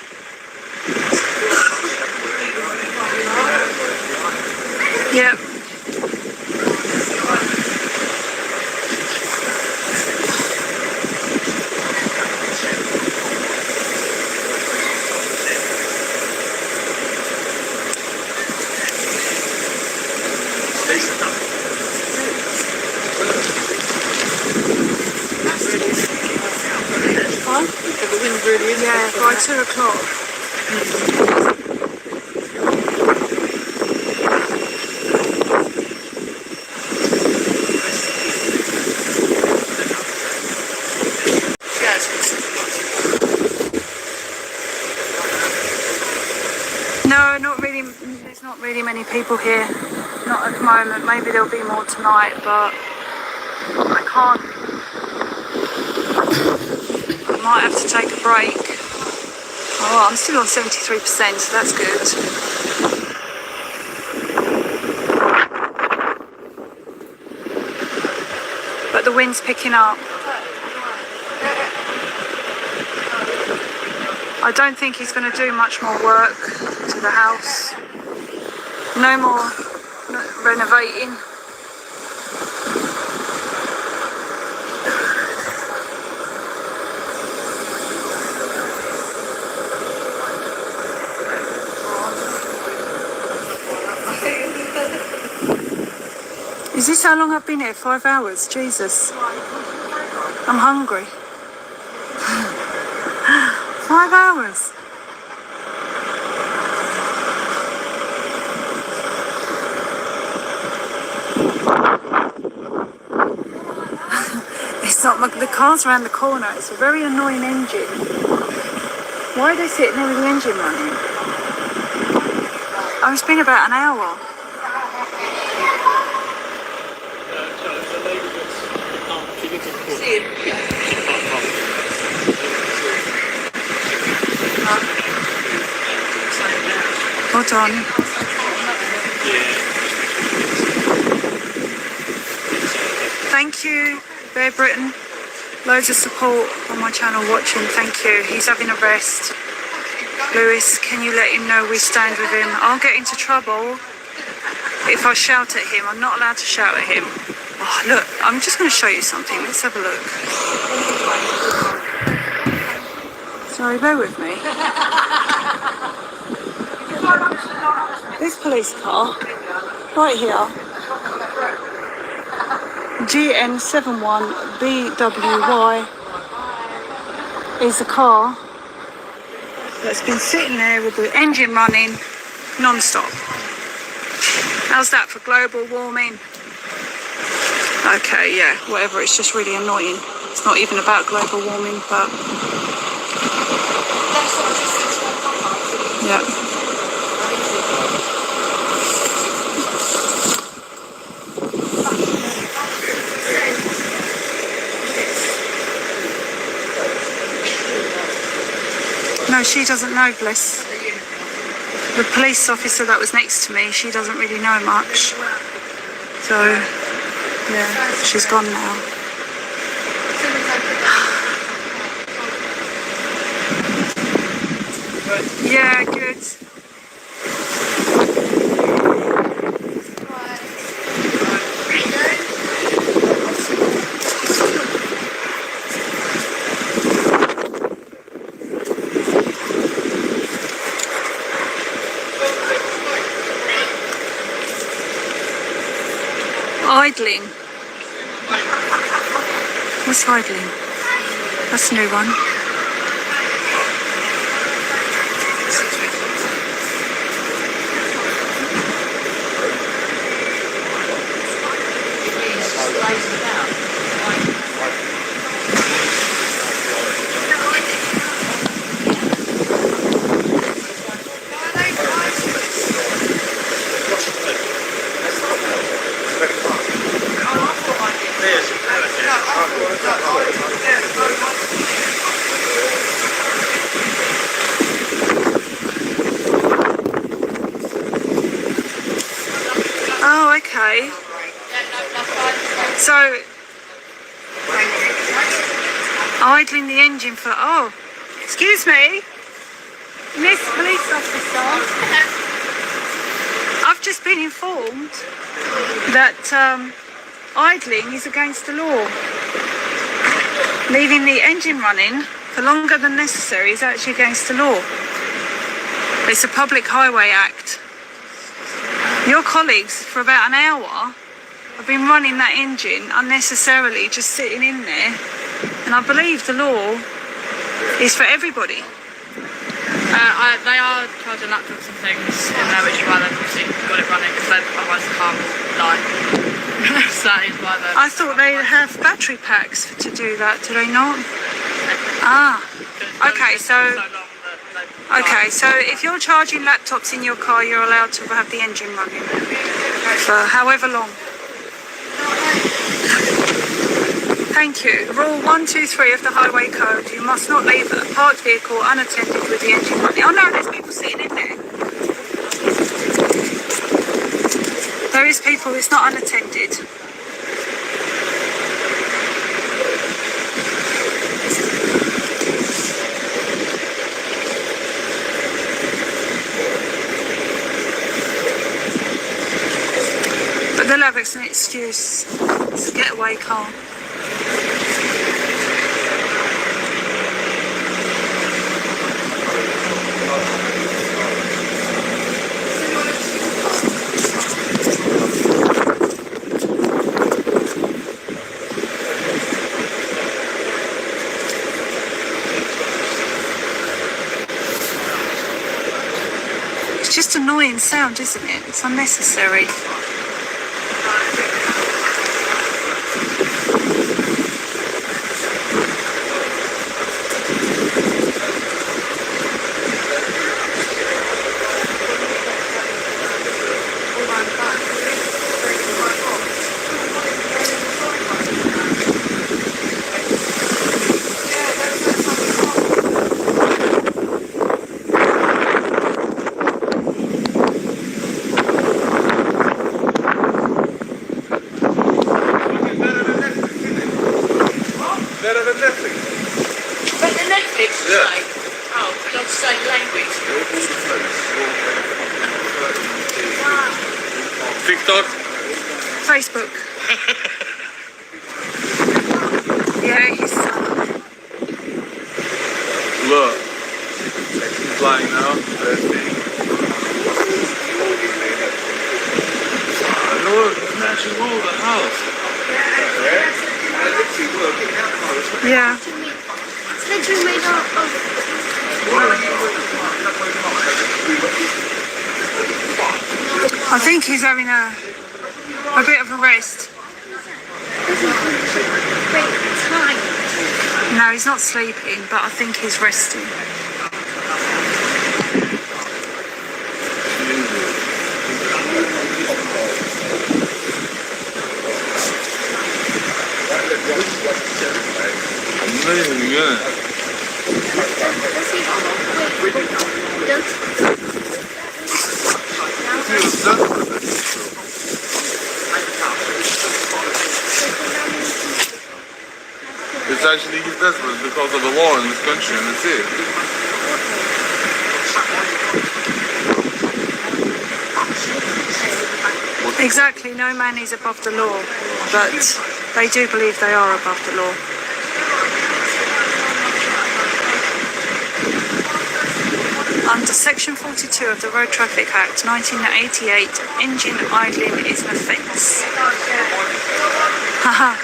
Yep. Yeah, by 2 o'clock. there's not really many people here. Not at the moment. Maybe there'll be more tonight, but I can't. I might have to take a break. Oh, I'm still on 73%, so that's good. But the wind's picking up. I don't think he's going to do much more work to the house. No more renovating. Is this how long I've been here? 5 hours? Jesus. I'm hungry. 5 hours. It's not the car's around the corner. It's a very annoying engine. Why are they sitting there with the engine running? Oh, it's been about an hour. Hold on. Thank you, Bear Britain. Loads of support on my channel watching. Thank you. He's having a rest. Lewis, can you let him know we stand with him? I'll get into trouble if I shout at him. I'm not allowed to shout at him. Oh, look, I'm just going to show you something. Let's have a look. Sorry, bear with me. This police car, right here, GN71BWY, is a car that's been sitting there with the engine running non-stop. How's that for global warming? Okay, yeah, whatever, it's just really annoying. It's not even about global warming, but yeah. No, she doesn't know, bless. The police officer that was next to me, she doesn't really know much. So, yeah, she's gone now. Yeah, good. Idling. What's idling? That's a new one. Oh, okay. So, idling the engine for, oh, excuse me, Miss Police Officer, I've just been informed that idling is against the law. Leaving the engine running for longer than necessary is actually against the law. It's a Public Highway Act. Your colleagues, for about an hour, have been running that engine unnecessarily, just sitting in there. And I believe the law is for everybody. They are charging laptops and things in there, which is why they've obviously got it running, because otherwise the car will die. So that is why they're... I thought they have battery packs to do that, do they not? Ah, okay, so... So long that Okay, so if you're charging laptops in your car, you're allowed to have the engine running for however long. Thank you. Rule 123 of the Highway Code. You must not leave a parked vehicle unattended with the engine running. Oh no, there's people sitting in there. There is people, it's not unattended. But they'll have an excuse. It's a getaway car. It's just annoying sound, isn't it? It's unnecessary. Better than Netflix. But the Netflix is Yeah. like, oh, not the same language. TikTok. Facebook. Yeah, he's... Look. He's flying now. Let's see. I know it's smashing all the house. Yeah. It's literally made up of. I think he's having a bit of a rest. No, he's not sleeping, but I think he's resting. Amazing, yeah. It's actually he's desperate because of the war in this country, and that's it. Exactly, no man is above the law, but they do believe they are above the law. Under Section 42 of the Road Traffic Act 1988, engine idling is an offence. Haha.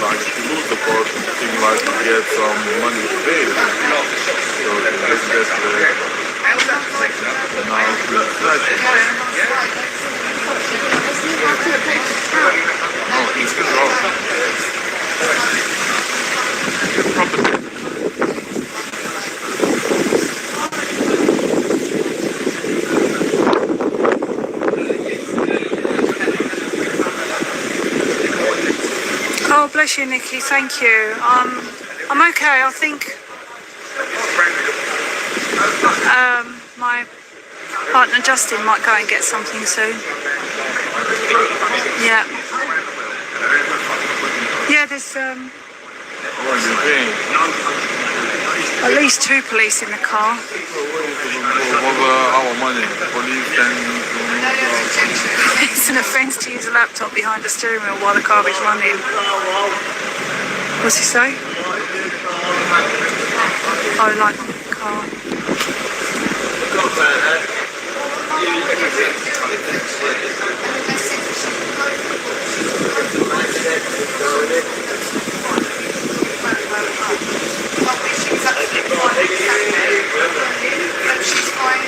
Like if you lose the court, you like to get some money to pay it. So let's get the now no, he's still wrong. Good property. Oh, bless you, Nikki. Thank you. I'm okay. I think my partner Justin might go and get something soon. Yeah. Yeah, there's What are you paying? at least 2 police in the car. Over our money. Police and It's an offence to use a laptop behind the steering wheel while the car is running. What's he say? Oh, like the car.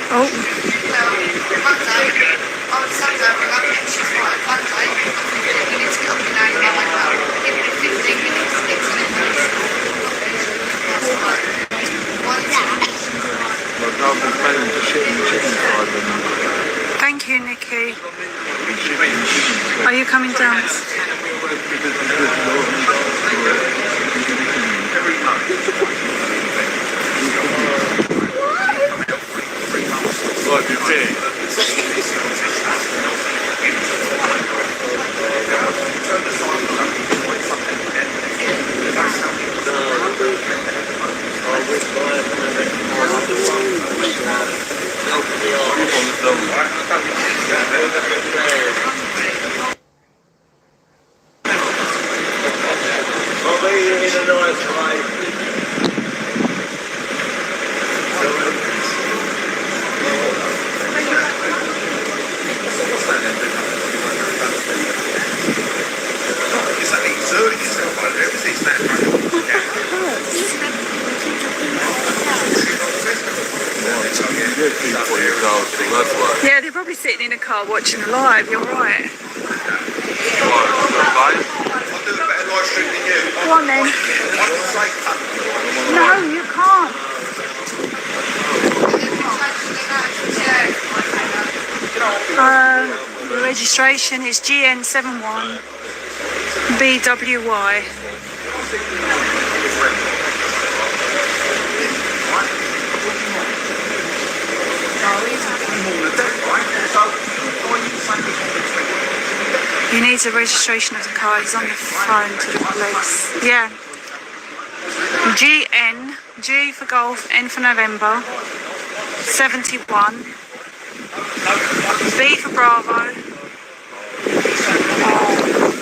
Oh. Thank you, Nikki. Are you coming down? What do you think? I'll be here in the night, mate. Yeah, they're probably sitting in a car watching a live. You're right. Go on then. No, you can't. The registration is GN71 BWY. He needs a registration of the car. He's on the phone to the police. Yeah. GN, G for golf, N for November, 71. B for Bravo.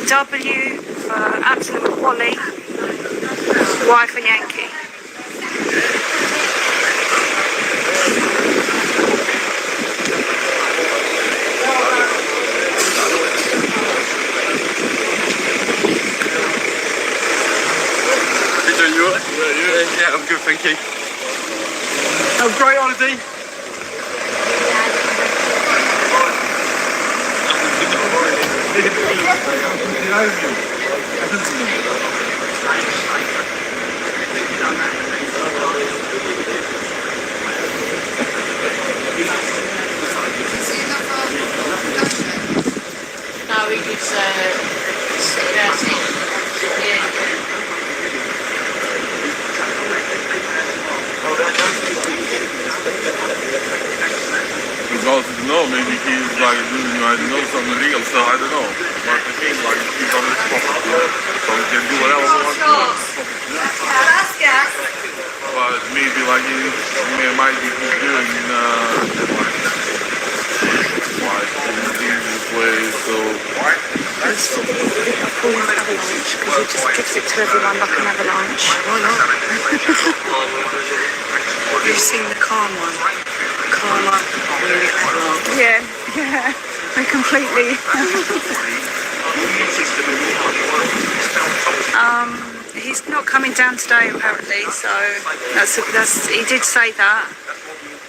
W for Absolute Wally. Y for Yankee. You alright? Yeah, I'm good, thank you. Have a great holiday. No, we could sit down. Yeah. Because I don't know, maybe he's like doing, I don't know, some illegal stuff, I don't know. But the thing like he's on his property, so he can do whatever he wants to do. But maybe like he might be doing like in this way, so He's calling an avalanche because he just gives it to everyone like an avalanche. Why not? You've seen the calm one. Calm one. Really calm. Yeah, yeah. They completely. He's not coming down today apparently, so that's he did say that.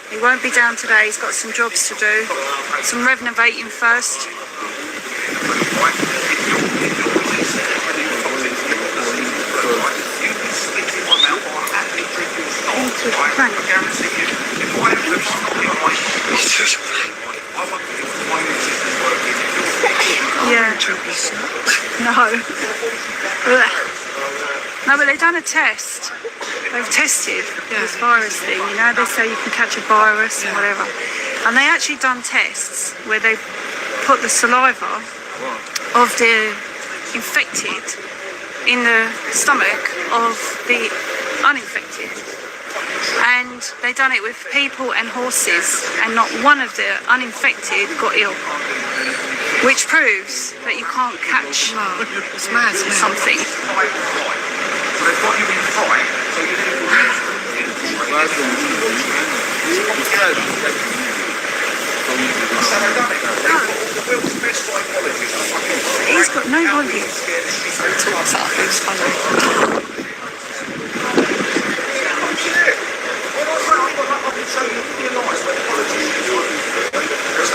He won't be down today, he's got some jobs to do. Some renovating first. Yeah. No. No, but they've done a test. They've tested this virus thing, you know, they say you can catch a virus and whatever. And they actually done tests where they put the saliva of the infected in the stomach of the uninfected. And they done it with people and horses, and not one of the uninfected got ill. Which proves that you can't catch something. He's got no volume. It's funny.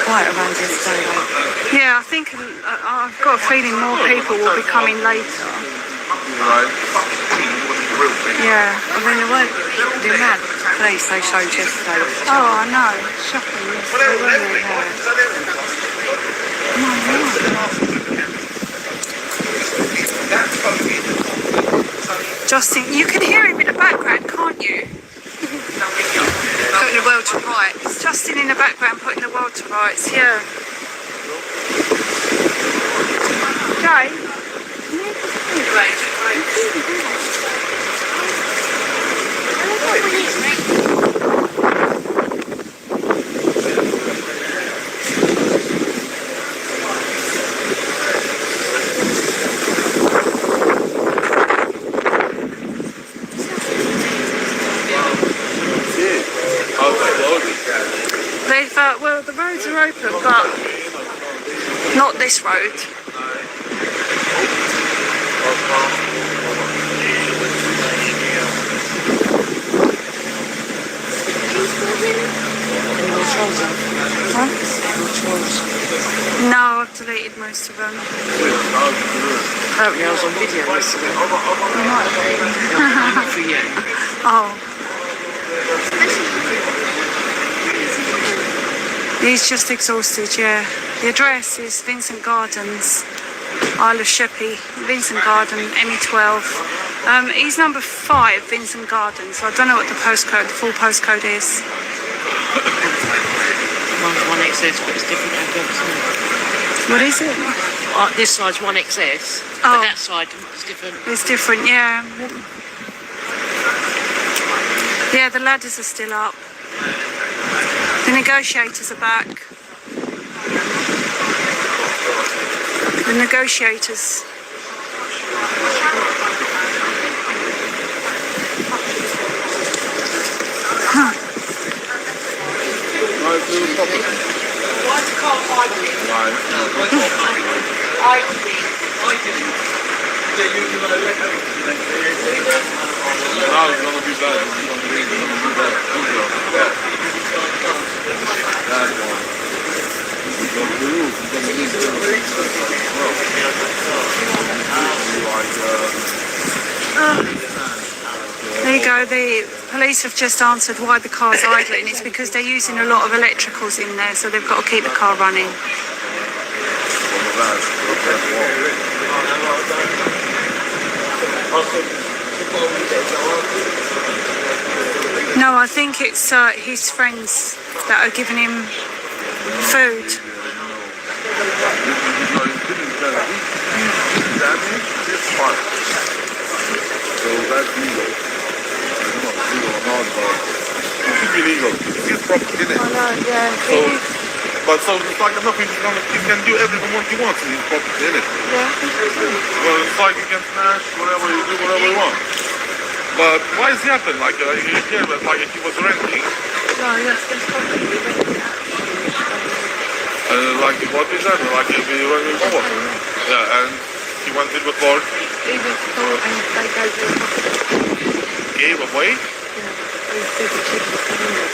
Quiet around here today, though. Yeah, I think I've got a feeling more people will be coming later. Yeah. I mean, the amount of police they showed yesterday. Oh, I know. Shocking. They weren't really hurt. Justin, you can hear him in the background, can't you? Putting the world to rights. Justin in the background putting the world to rights, yeah. Jay? They've, well, the roads are open, but not this road. Huh? No, I've deleted most of them. Apparently I was on video yesterday. For you. Oh. He's just exhausted, yeah. The address is Vincent Gardens, Isle of Sheppey, Vincent Garden, ME12. He's number 5, Vincent Gardens. So I don't know what the postcode, the full postcode is. One's 1XS, but it's different address, isn't it? What is it? This side's 1XS, Oh. but that side is different. It's different, yeah. Yeah, the ladders are still up. The negotiators are back. The negotiators. Huh. Now it's gonna be bad. It's gonna be bad. There you go, the police have just answered why the car's idling. It's because they're using a lot of electricals in there, so they've got to keep the car running. No, I think it's his friends that are giving him food. So that's legal. Legal or not, but it should be legal. It's his property, isn't it? I know, yeah. So, but so it's like enough, he can do everything what he wants in his property, isn't it? Yeah. Well, it's like he can smash whatever you do, whatever you want. But why does it happen? Like, he here, but like he was renting. No, yes, that's probably Like, what is that? Like, he running over. Yeah, and he went in before. He was told and they gave him Gave away? Yeah, they said the chick was coming in.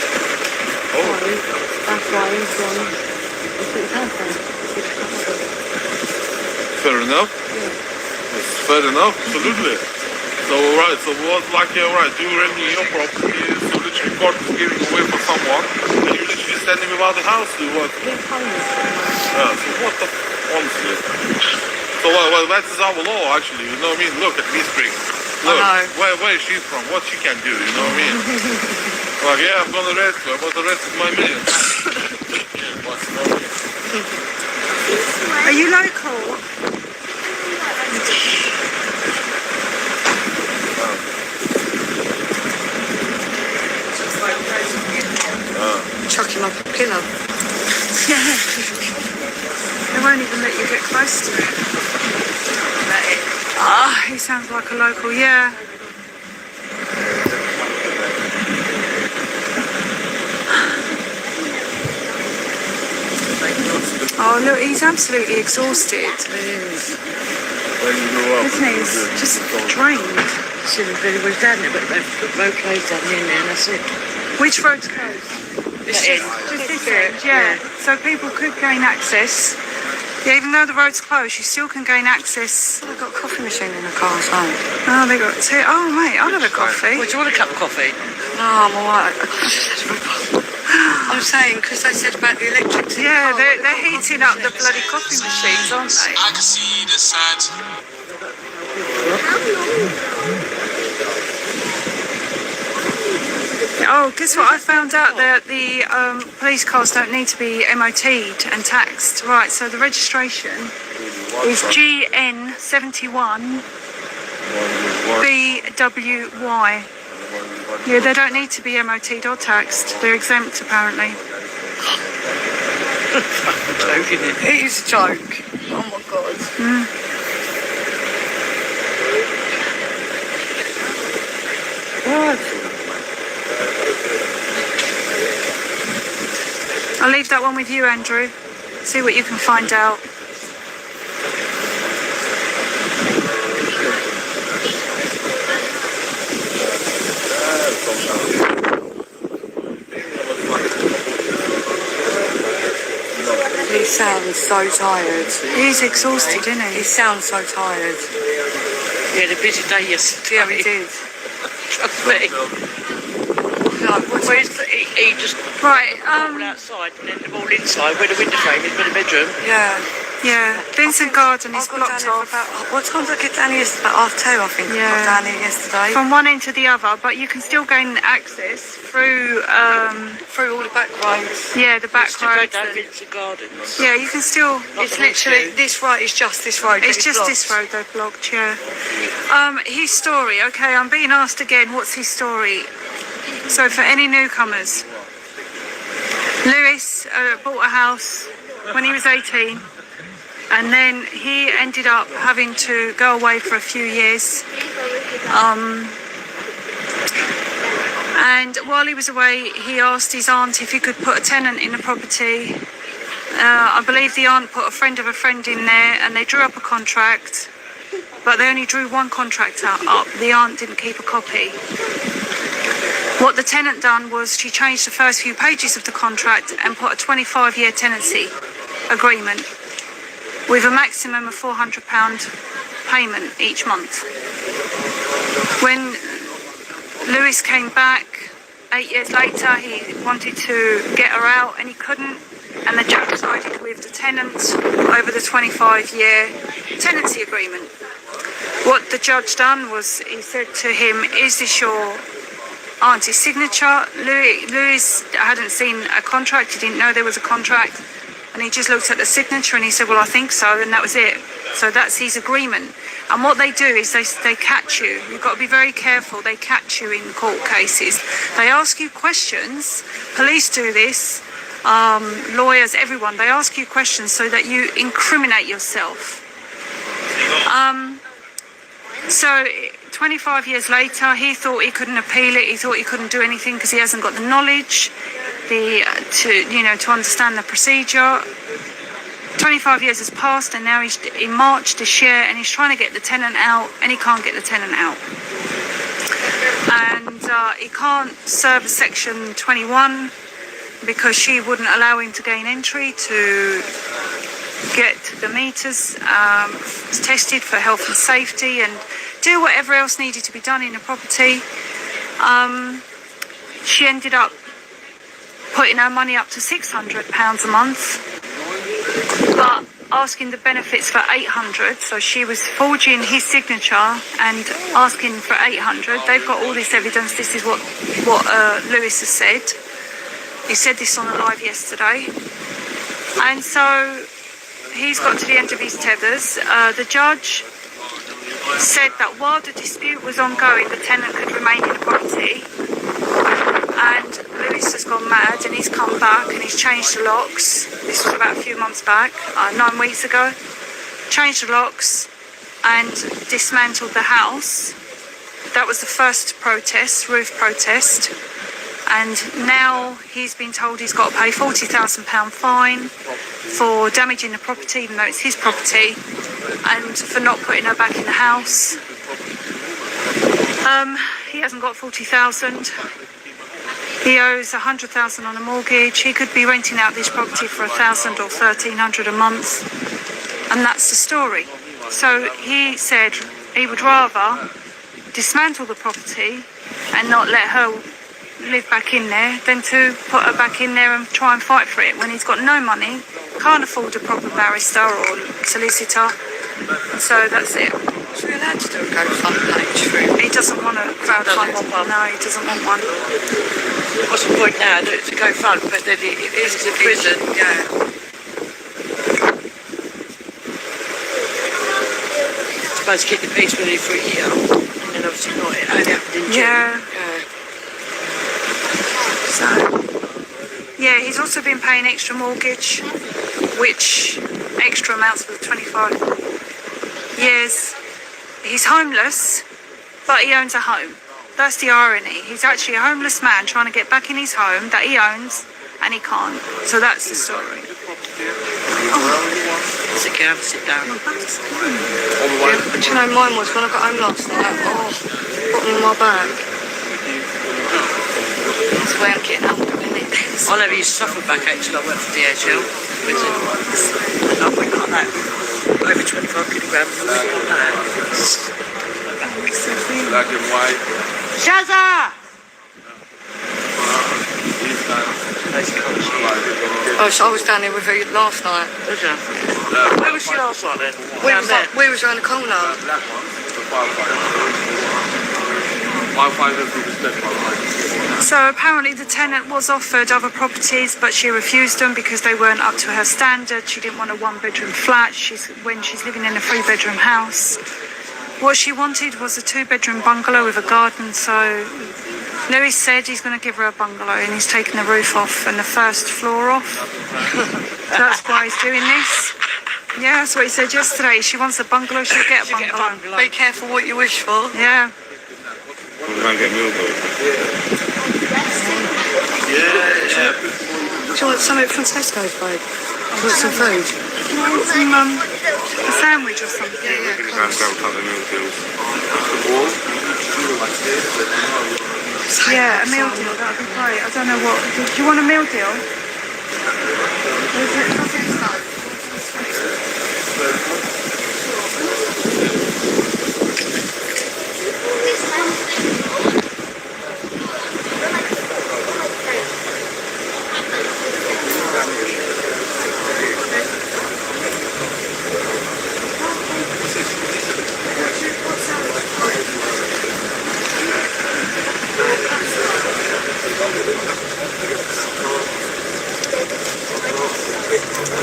Oh. That's why he's gone. It's his husband. Fair enough. Yeah. It's fair enough, absolutely. So, right, so what, like, right, you renting your property, so literally court is giving away for someone, and you literally standing without the house, do what? He's homeless. Yeah, so what the, honestly. So, well, that is our law, actually, you know what I mean? Look at this spring. Look, where is she from, what she can do, you know what I mean? Like, yeah, I'm gonna arrest her, but the rest is my million. Are you local? Chuck him up a pillow. Yeah. They won't even let you get close to it. Ah, he sounds like a local, yeah. Oh, look, he's absolutely exhausted. Isn't he? He's just drained. Should have been with down there, but the road closed down in there, and that's it. Which road's closed? It's just This end, yeah. So people could gain access. Yeah, even though the road's closed, you still can gain access. They've got a coffee machine in the car, so. Oh, they got tea. Oh, mate, I'll have a coffee. Would you want a cup of coffee? No, I'm alright. I'm saying, because they said about the electric. Yeah, they're heating up the bloody coffee machines, aren't they? I can see the signs. Oh, guess what? I found out that the police cars don't need to be MOT'd and taxed. Right, so the registration is GN71 BWY. Yeah, they don't need to be MOT'd or taxed. They're exempt, apparently. It is a joke. Oh my god. I'll leave that one with you, Andrew. See what you can find out. He sounds so tired. He's exhausted, isn't He he? sounds so tired. He had a busy day yesterday. Yeah, he did. Trust me. He just Right, all outside and then them all inside where the window frame is, where the bedroom. Yeah. yeah, Vincent Garden is I got blocked down here off. for about, what time did I get down here? About 2:30, I think. Yeah. I got down here yesterday. From one end to the other, but you can still gain access through, Through all the back roads. yeah, the back Still go roads. down Vincent Gardens. Yeah, you can still, It's literally this road. It's just this road. it's but just blocked. this road they've blocked, yeah. His story, okay, I'm being asked again, what's his story? So for any newcomers, Lewis bought a house when he was 18, and then he ended up having to go away for a few years. And while he was away, he asked his aunt if he could put a tenant in the property. I believe the aunt put a friend of a friend in there, and they drew up a contract, but they only drew one contract up. The aunt didn't keep a copy. What the tenant done was she changed the first few pages of the contract and put a 25-year tenancy agreement with a maximum of £400 payment each month. When Lewis came back 8 years later, he wanted to get her out and he couldn't, and the judge sided with the tenant over the 25-year tenancy agreement. What the judge done was he said to him, "Is this your auntie's signature?" Lewis hadn't seen a contract, he didn't know there was a contract, and he just looked at the signature and he said, "Well, I think so," and that was it. So that's his agreement. And what they do is they catch you. You've got to be very careful. They catch you in court cases. They ask you questions. Police do this. Lawyers, everyone. They ask you questions so that you incriminate yourself. So 25 years later, he thought he couldn't appeal it. He thought he couldn't do anything because he hasn't got the knowledge to understand the procedure. 25 years has passed, and now he's in March this year, and he's trying to get the tenant out, and he can't get the tenant out. And he can't serve a Section 21 because she wouldn't allow him to gain entry to get the meters tested for health and safety and do whatever else needed to be done in the property. She ended up putting her money up to £600 a month, but asking the benefits for £800. So she was forging his signature and asking for £800. They've got all this evidence. This is what Lewis has said. He said this on the live yesterday. And so he's got to the end of his tethers. The judge said that while the dispute was ongoing, the tenant could remain in the property. And Lewis has gone mad and he's come back and he's changed the locks. This was about a few months back, 9 weeks ago. Changed the locks and dismantled the house. That was the first protest, roof protest. And now he's been told he's got to pay £40,000 fine for damaging the property, even though it's his property, and for not putting her back in the house. He hasn't got £40,000. He owes £100,000 on a mortgage. He could be renting out this property for £1,000 or £1,300 a month, and that's the story. So he said he would rather dismantle the property and not let her live back in there than to put her back in there and try and fight for it when he's got no money, can't afford a proper barrister or solicitor. So that's it. Is we allowed to do a GoFundMe page for him? He doesn't want a crowdfunding. No, he doesn't want one. What's the point now? To go front, but then it is a prison. Yeah. Supposed to keep the peace with you for a year, and then obviously not. It only happened in June. Yeah. So, yeah, he's also been paying extra mortgage, which extra amounts for 25 years. He's homeless, but he owns a home. That's the irony. He's actually a homeless man trying to get back in his home that he owns, and he can't. So that's the story. Sit down, sit down. Yeah, but you know, mine was when I got home last night. Oh, got me on my back. That's the way I'm getting up, isn't it? I never used to suffer backache till I went for DHL. I went like that. Over 25 kilograms. Black and white. Shazza! Oh, so I was down there with her last night. Was you? Where was she last night then? We was around the corner. Black one. The firefighters do the step. So apparently the tenant was offered other properties, but she refused them because they weren't up to her standard. She didn't want a one-bedroom flat when she's living in a three-bedroom house. What she wanted was a two-bedroom bungalow with a garden, so Louis said he's going to give her a bungalow and he's taken the roof off and the first floor off. So that's why he's doing this. Yeah, that's what he said yesterday. She wants a bungalow, she'll get a bungalow. Be careful what you wish for. Yeah. We're going to get meal though. Yeah. Do you want something from Tesco's, babe? I want some food. Some, a sandwich or something. We're going to go and grab a couple of meal deals. Yeah, a meal deal, that would be great. I don't know what. Do you want a meal deal?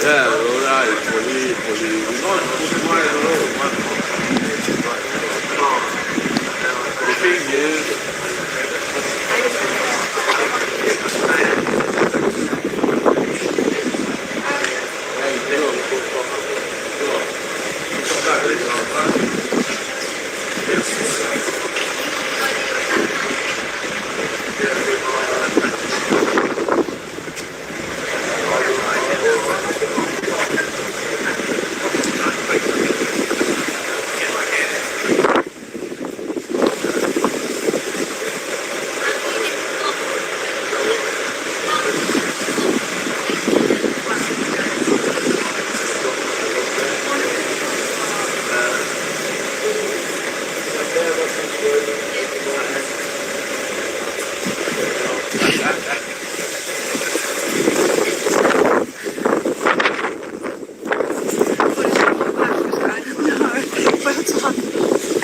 Yeah, alright. The thing is,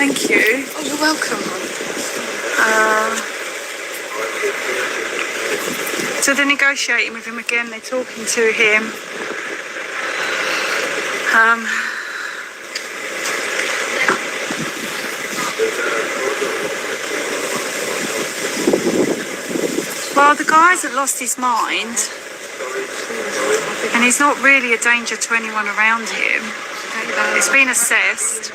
Thank you. Oh, you're welcome. So they're negotiating with him again. They're talking to him. Well, the guy's lost his mind, and he's not really a danger to anyone around him. It's been assessed.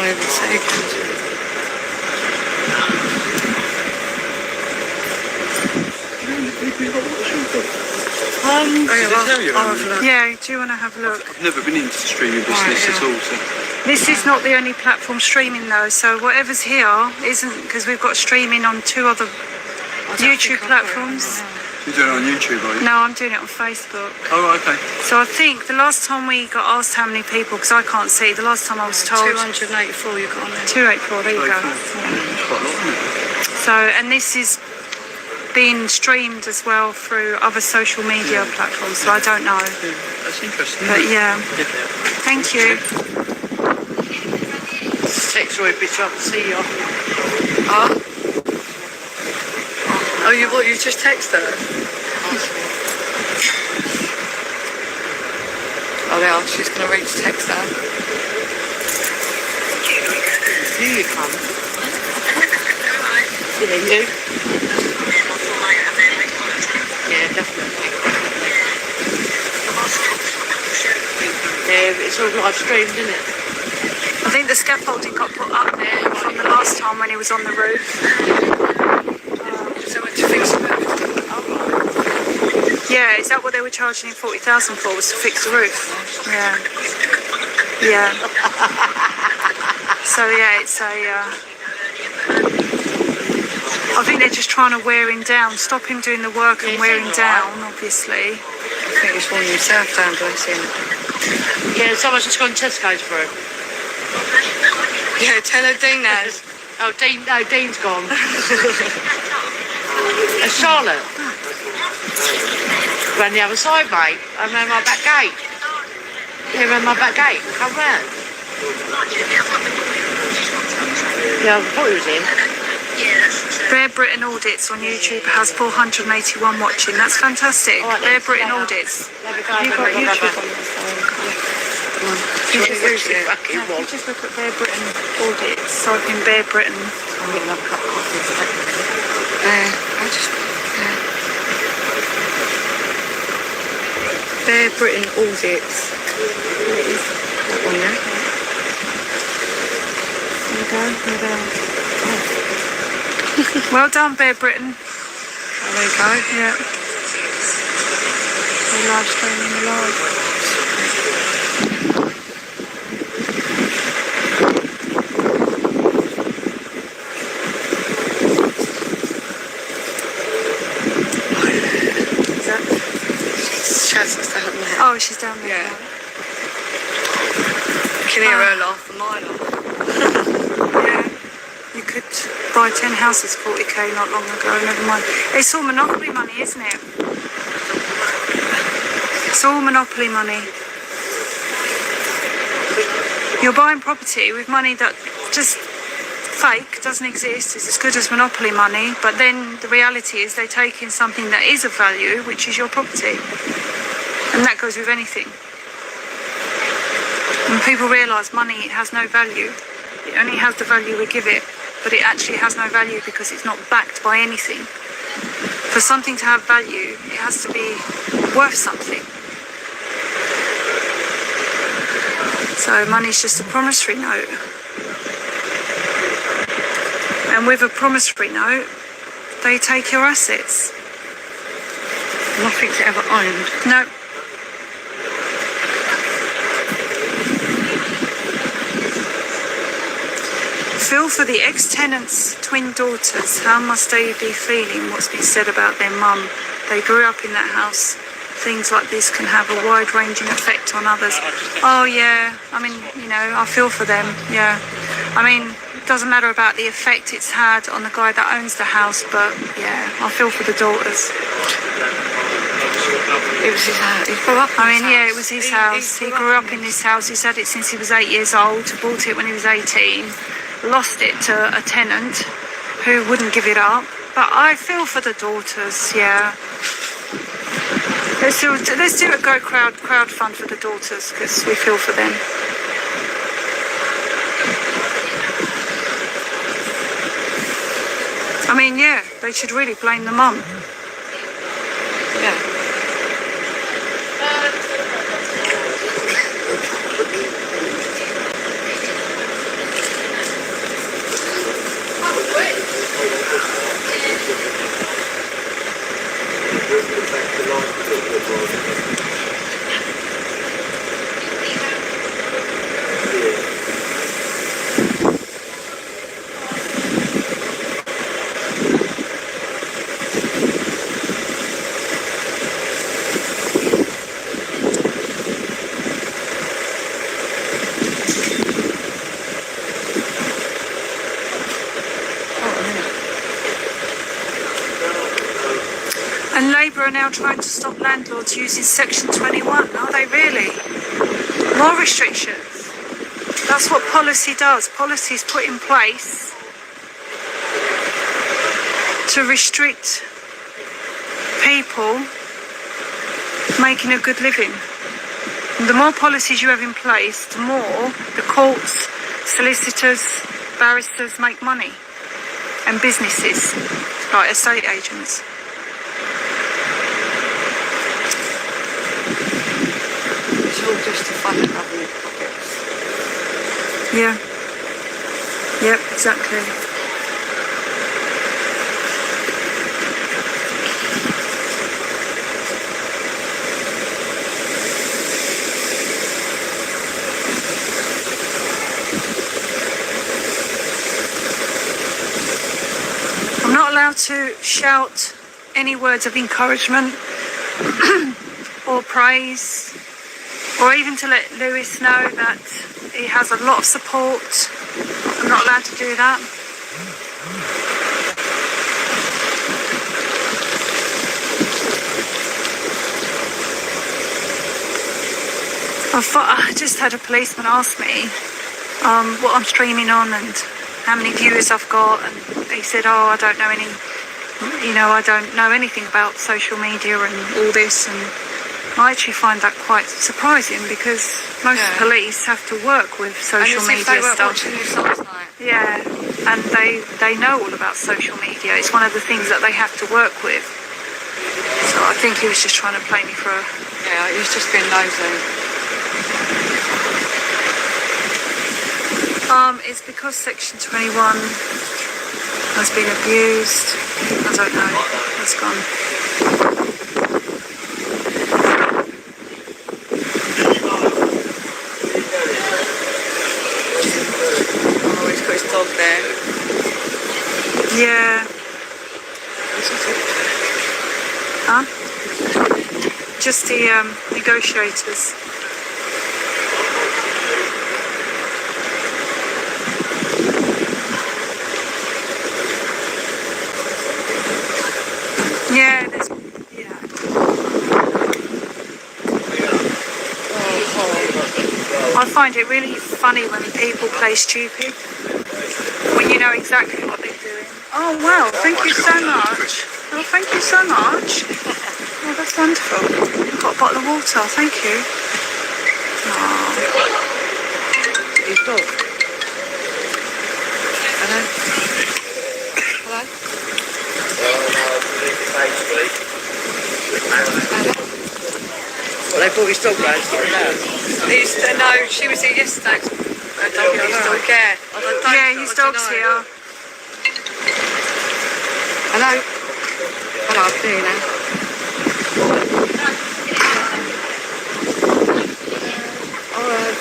can't even see. Yeah, do you want to have a look? I've never been into the streaming business at all, so. This is not the only platform streaming though, so whatever's here isn't, because we've got streaming on 2 other YouTube platforms. You're doing it on YouTube, are you? No, I'm doing it on Facebook. Oh, okay. So I think the last time we got asked how many people, because I can't see, the last time I was told 284 you got on there. 284, there you go. It's quite a lot, isn't it? So, and this is being streamed as well through other social media platforms, so I don't know. Yeah, that's interesting. But yeah, thank you. Text Roy, bitch, I can see you. Oh, you just texted her? Oh, yeah, she's going to read to text her. Here you come. Yeah, you. Yeah, definitely. Yeah, it's all live streamed, isn't it? I think the scaffolding got put up there from the last time when he was on the roof. So to fix the roof. Yeah, is that what they were charging him 40,000 for, was to fix the roof? Yeah. Yeah. So yeah, it's I think they're just trying to wear him down, stop him doing the work and wear him down, obviously. I think he's falling himself down, bless him. Yeah, someone's just gone to Tesco's for him. Yeah, tell her Dean has. Oh, Dean's gone. Charlotte. Round the other side, mate. I'm round my back gate. Yeah, round my back gate. Come round. Yeah, I thought he was in. Bear Britain Audits on YouTube has 481 watching. That's fantastic. Right, Bear Britain Audits. Have you got YouTube on your phone? You just look at Bear Britain Audits. Type in Bear Britain. I'm getting another cup of coffee. Bear Britain Audits. That one there. There you go. Well done, Bear Britain. Oh, there you go. Yeah. We're live streaming live. Oh, she's down there. Yeah. You can hear her laugh and mine laugh. Yeah. You could buy 10 houses 40k not long ago, never mind. It's all monopoly money, isn't it? It's all monopoly money. You're buying property with money that just fake, doesn't exist, it's as good as monopoly money, but then the reality is they take in something that is of value, which is your property. And that goes with anything. When people realise money has no value, it only has the value we give it, but it actually has no value because it's not backed by anything. For something to have value, it has to be worth something. So money's just a promissory note. And with a promissory note, they take your assets. Nothing's ever owned. No. Feel for the ex-tenants' twin daughters. How must they be feeling? What's been said about their mum? They grew up in that house. Things like this can have a wide-ranging effect on others. Oh yeah, I mean, you know, I feel for them, yeah. I mean, it doesn't matter about the effect it's had on the guy that owns the house, but yeah, I feel for the daughters. It was his house. He grew up in I mean, yeah, it was his house. He grew up in this house. He's had it since he was 8 years old. Bought it when he was 18. Lost it to a tenant who wouldn't give it up. But I feel for the daughters, yeah. Let's do a crowd fund for the daughters because we feel for them. I mean, yeah, they should really blame the mum. Yeah. And Labour are now trying to stop landlords using Section 21. Are they really? More restrictions. That's what policy does. Policy is put in place to restrict people making a good living. And the more policies you have in place, the more the courts, solicitors, barristers make money. And businesses, like estate agents. It's all just to fund government pockets. Yeah. Yep, exactly. I'm not allowed to shout any words of encouragement or praise, or even to let Lewis know that he has a lot of support. I'm not allowed to do that. I just had a policeman ask me what I'm streaming on and how many viewers I've got, and he said, oh, I don't know any, I don't know anything about social media and all this, and I actually find that quite surprising because most police have to work with social media stuff. Yeah, and they know all about social media. It's one of the things that they have to work with. So I think he was just trying to play me for a... Yeah, he was just being nosy. It's because Section 21 has been abused. I don't know. It's gone. Oh, he's got his dog there. Yeah. Huh? Just the negotiators. Yeah, there's, I find it really funny when people play stupid, when you know exactly what they're doing. Oh wow, thank you so much. Oh, thank you so much. Oh, that's wonderful. I've got a bottle of water, thank you. Oh. His dog. Hello? Hello? Well, they brought his dog round to get him out. No, she was here yesterday. His dog, yeah. Yeah, his dog's here. Hello? Hello, I'm here now. Alright.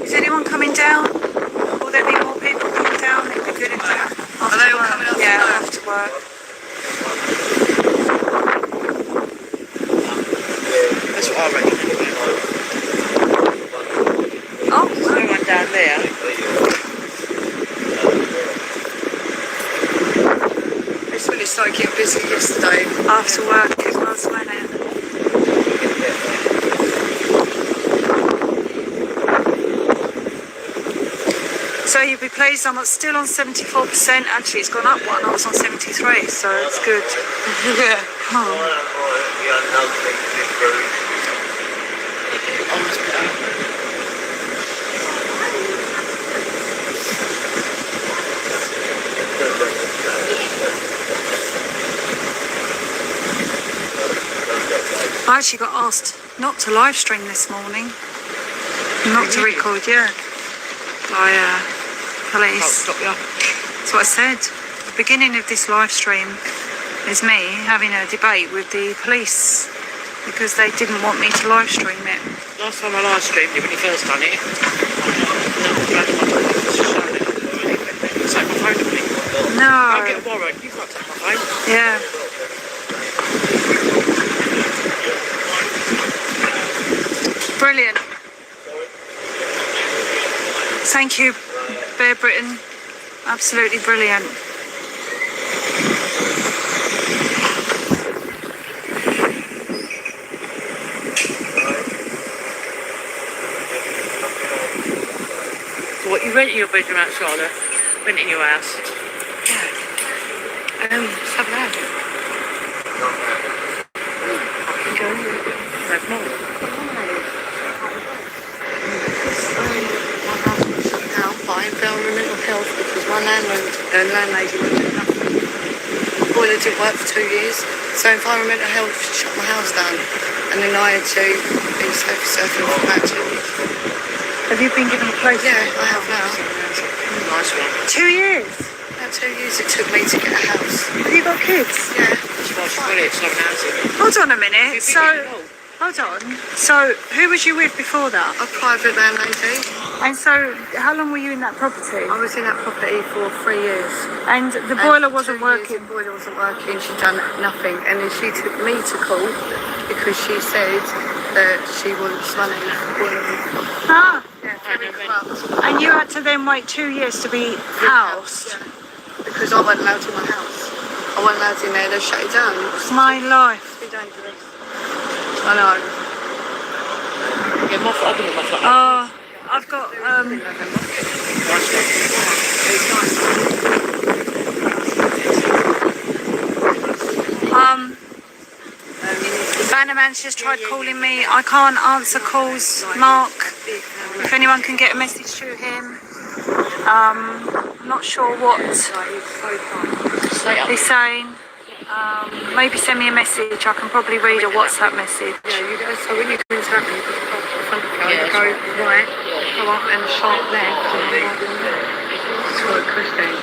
Is anyone coming down? Will there be more people coming down? It'd be good if they... Are they all coming up? Yeah, after work. That's what I reckon. Oh, There's no one down there. It's when it started getting busy yesterday. after work as well, wasn't it? So you'll be pleased I'm still on 74%. Actually, it's gone up one. I was on 73, so it's good. Yeah. I actually got asked not to live stream this morning, not to record, by police. That's what I said. The beginning of this live stream is me having a debate with the police because they didn't want me to live stream it. Last time I live streamed it when you first done it, take my phone with me. No. I'll get a warrant, you can't take my phone. Yeah. Brilliant. Thank you, Bear Britain. Absolutely brilliant. So what, you renting your bedroom out, Charlotte? Renting your house? Yeah. Let's have that. Go. Have more. I fell on mental health because my landlady wouldn't do nothing. The boiler didn't work for 2 years, so environmental health shut my house down, and then I had to be sofa surfing for about 2 weeks. Have you been given a place? Yeah, I have now. Nice one. 2 years? About 2 years it took me to get a house. Have you got kids? Yeah. That's why she's got it, it's not an housing. Hold on a minute. So, hold on. So, who was you with before that? A private landlady. And so, how long were you in that property? I was in that property for 3 years. And the boiler wasn't 2 years working? The boiler wasn't working, she'd done nothing. And then she took me to court because she said that she wants money for the boiler. Ah. Yeah, very corrupt. And you had to then wait 2 years to be housed? Yeah. Because I wasn't allowed in my house. I wasn't allowed in there, they shut it down. It's my life. It's too dangerous. I know. Yeah, I've been in my flat. Oh, I've got, Bannerman's just tried calling me. I can't answer calls, Mark. If anyone can get a message to him. I'm not sure what he's saying. Maybe send me a message. I can probably read a WhatsApp message. Yeah, you go, so when you come into Happy, you put the car in front of you, you go right, go up and sharp left, and then right in there. That's what Christine.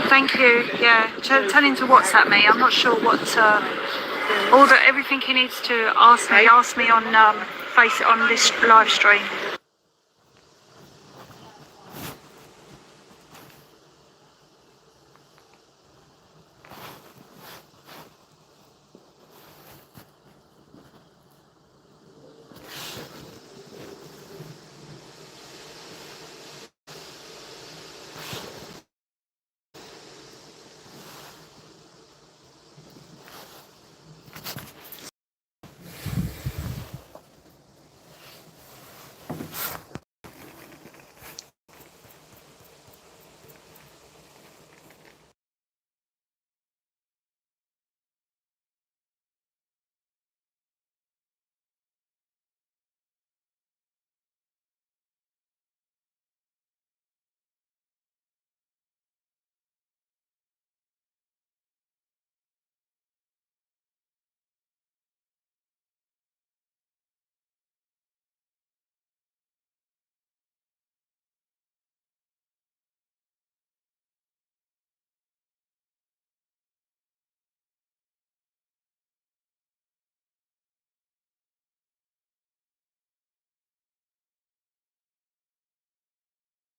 Thank you. Yeah, tell him to WhatsApp me. I'm not sure what everything he needs to ask me. Ask me on on this live stream.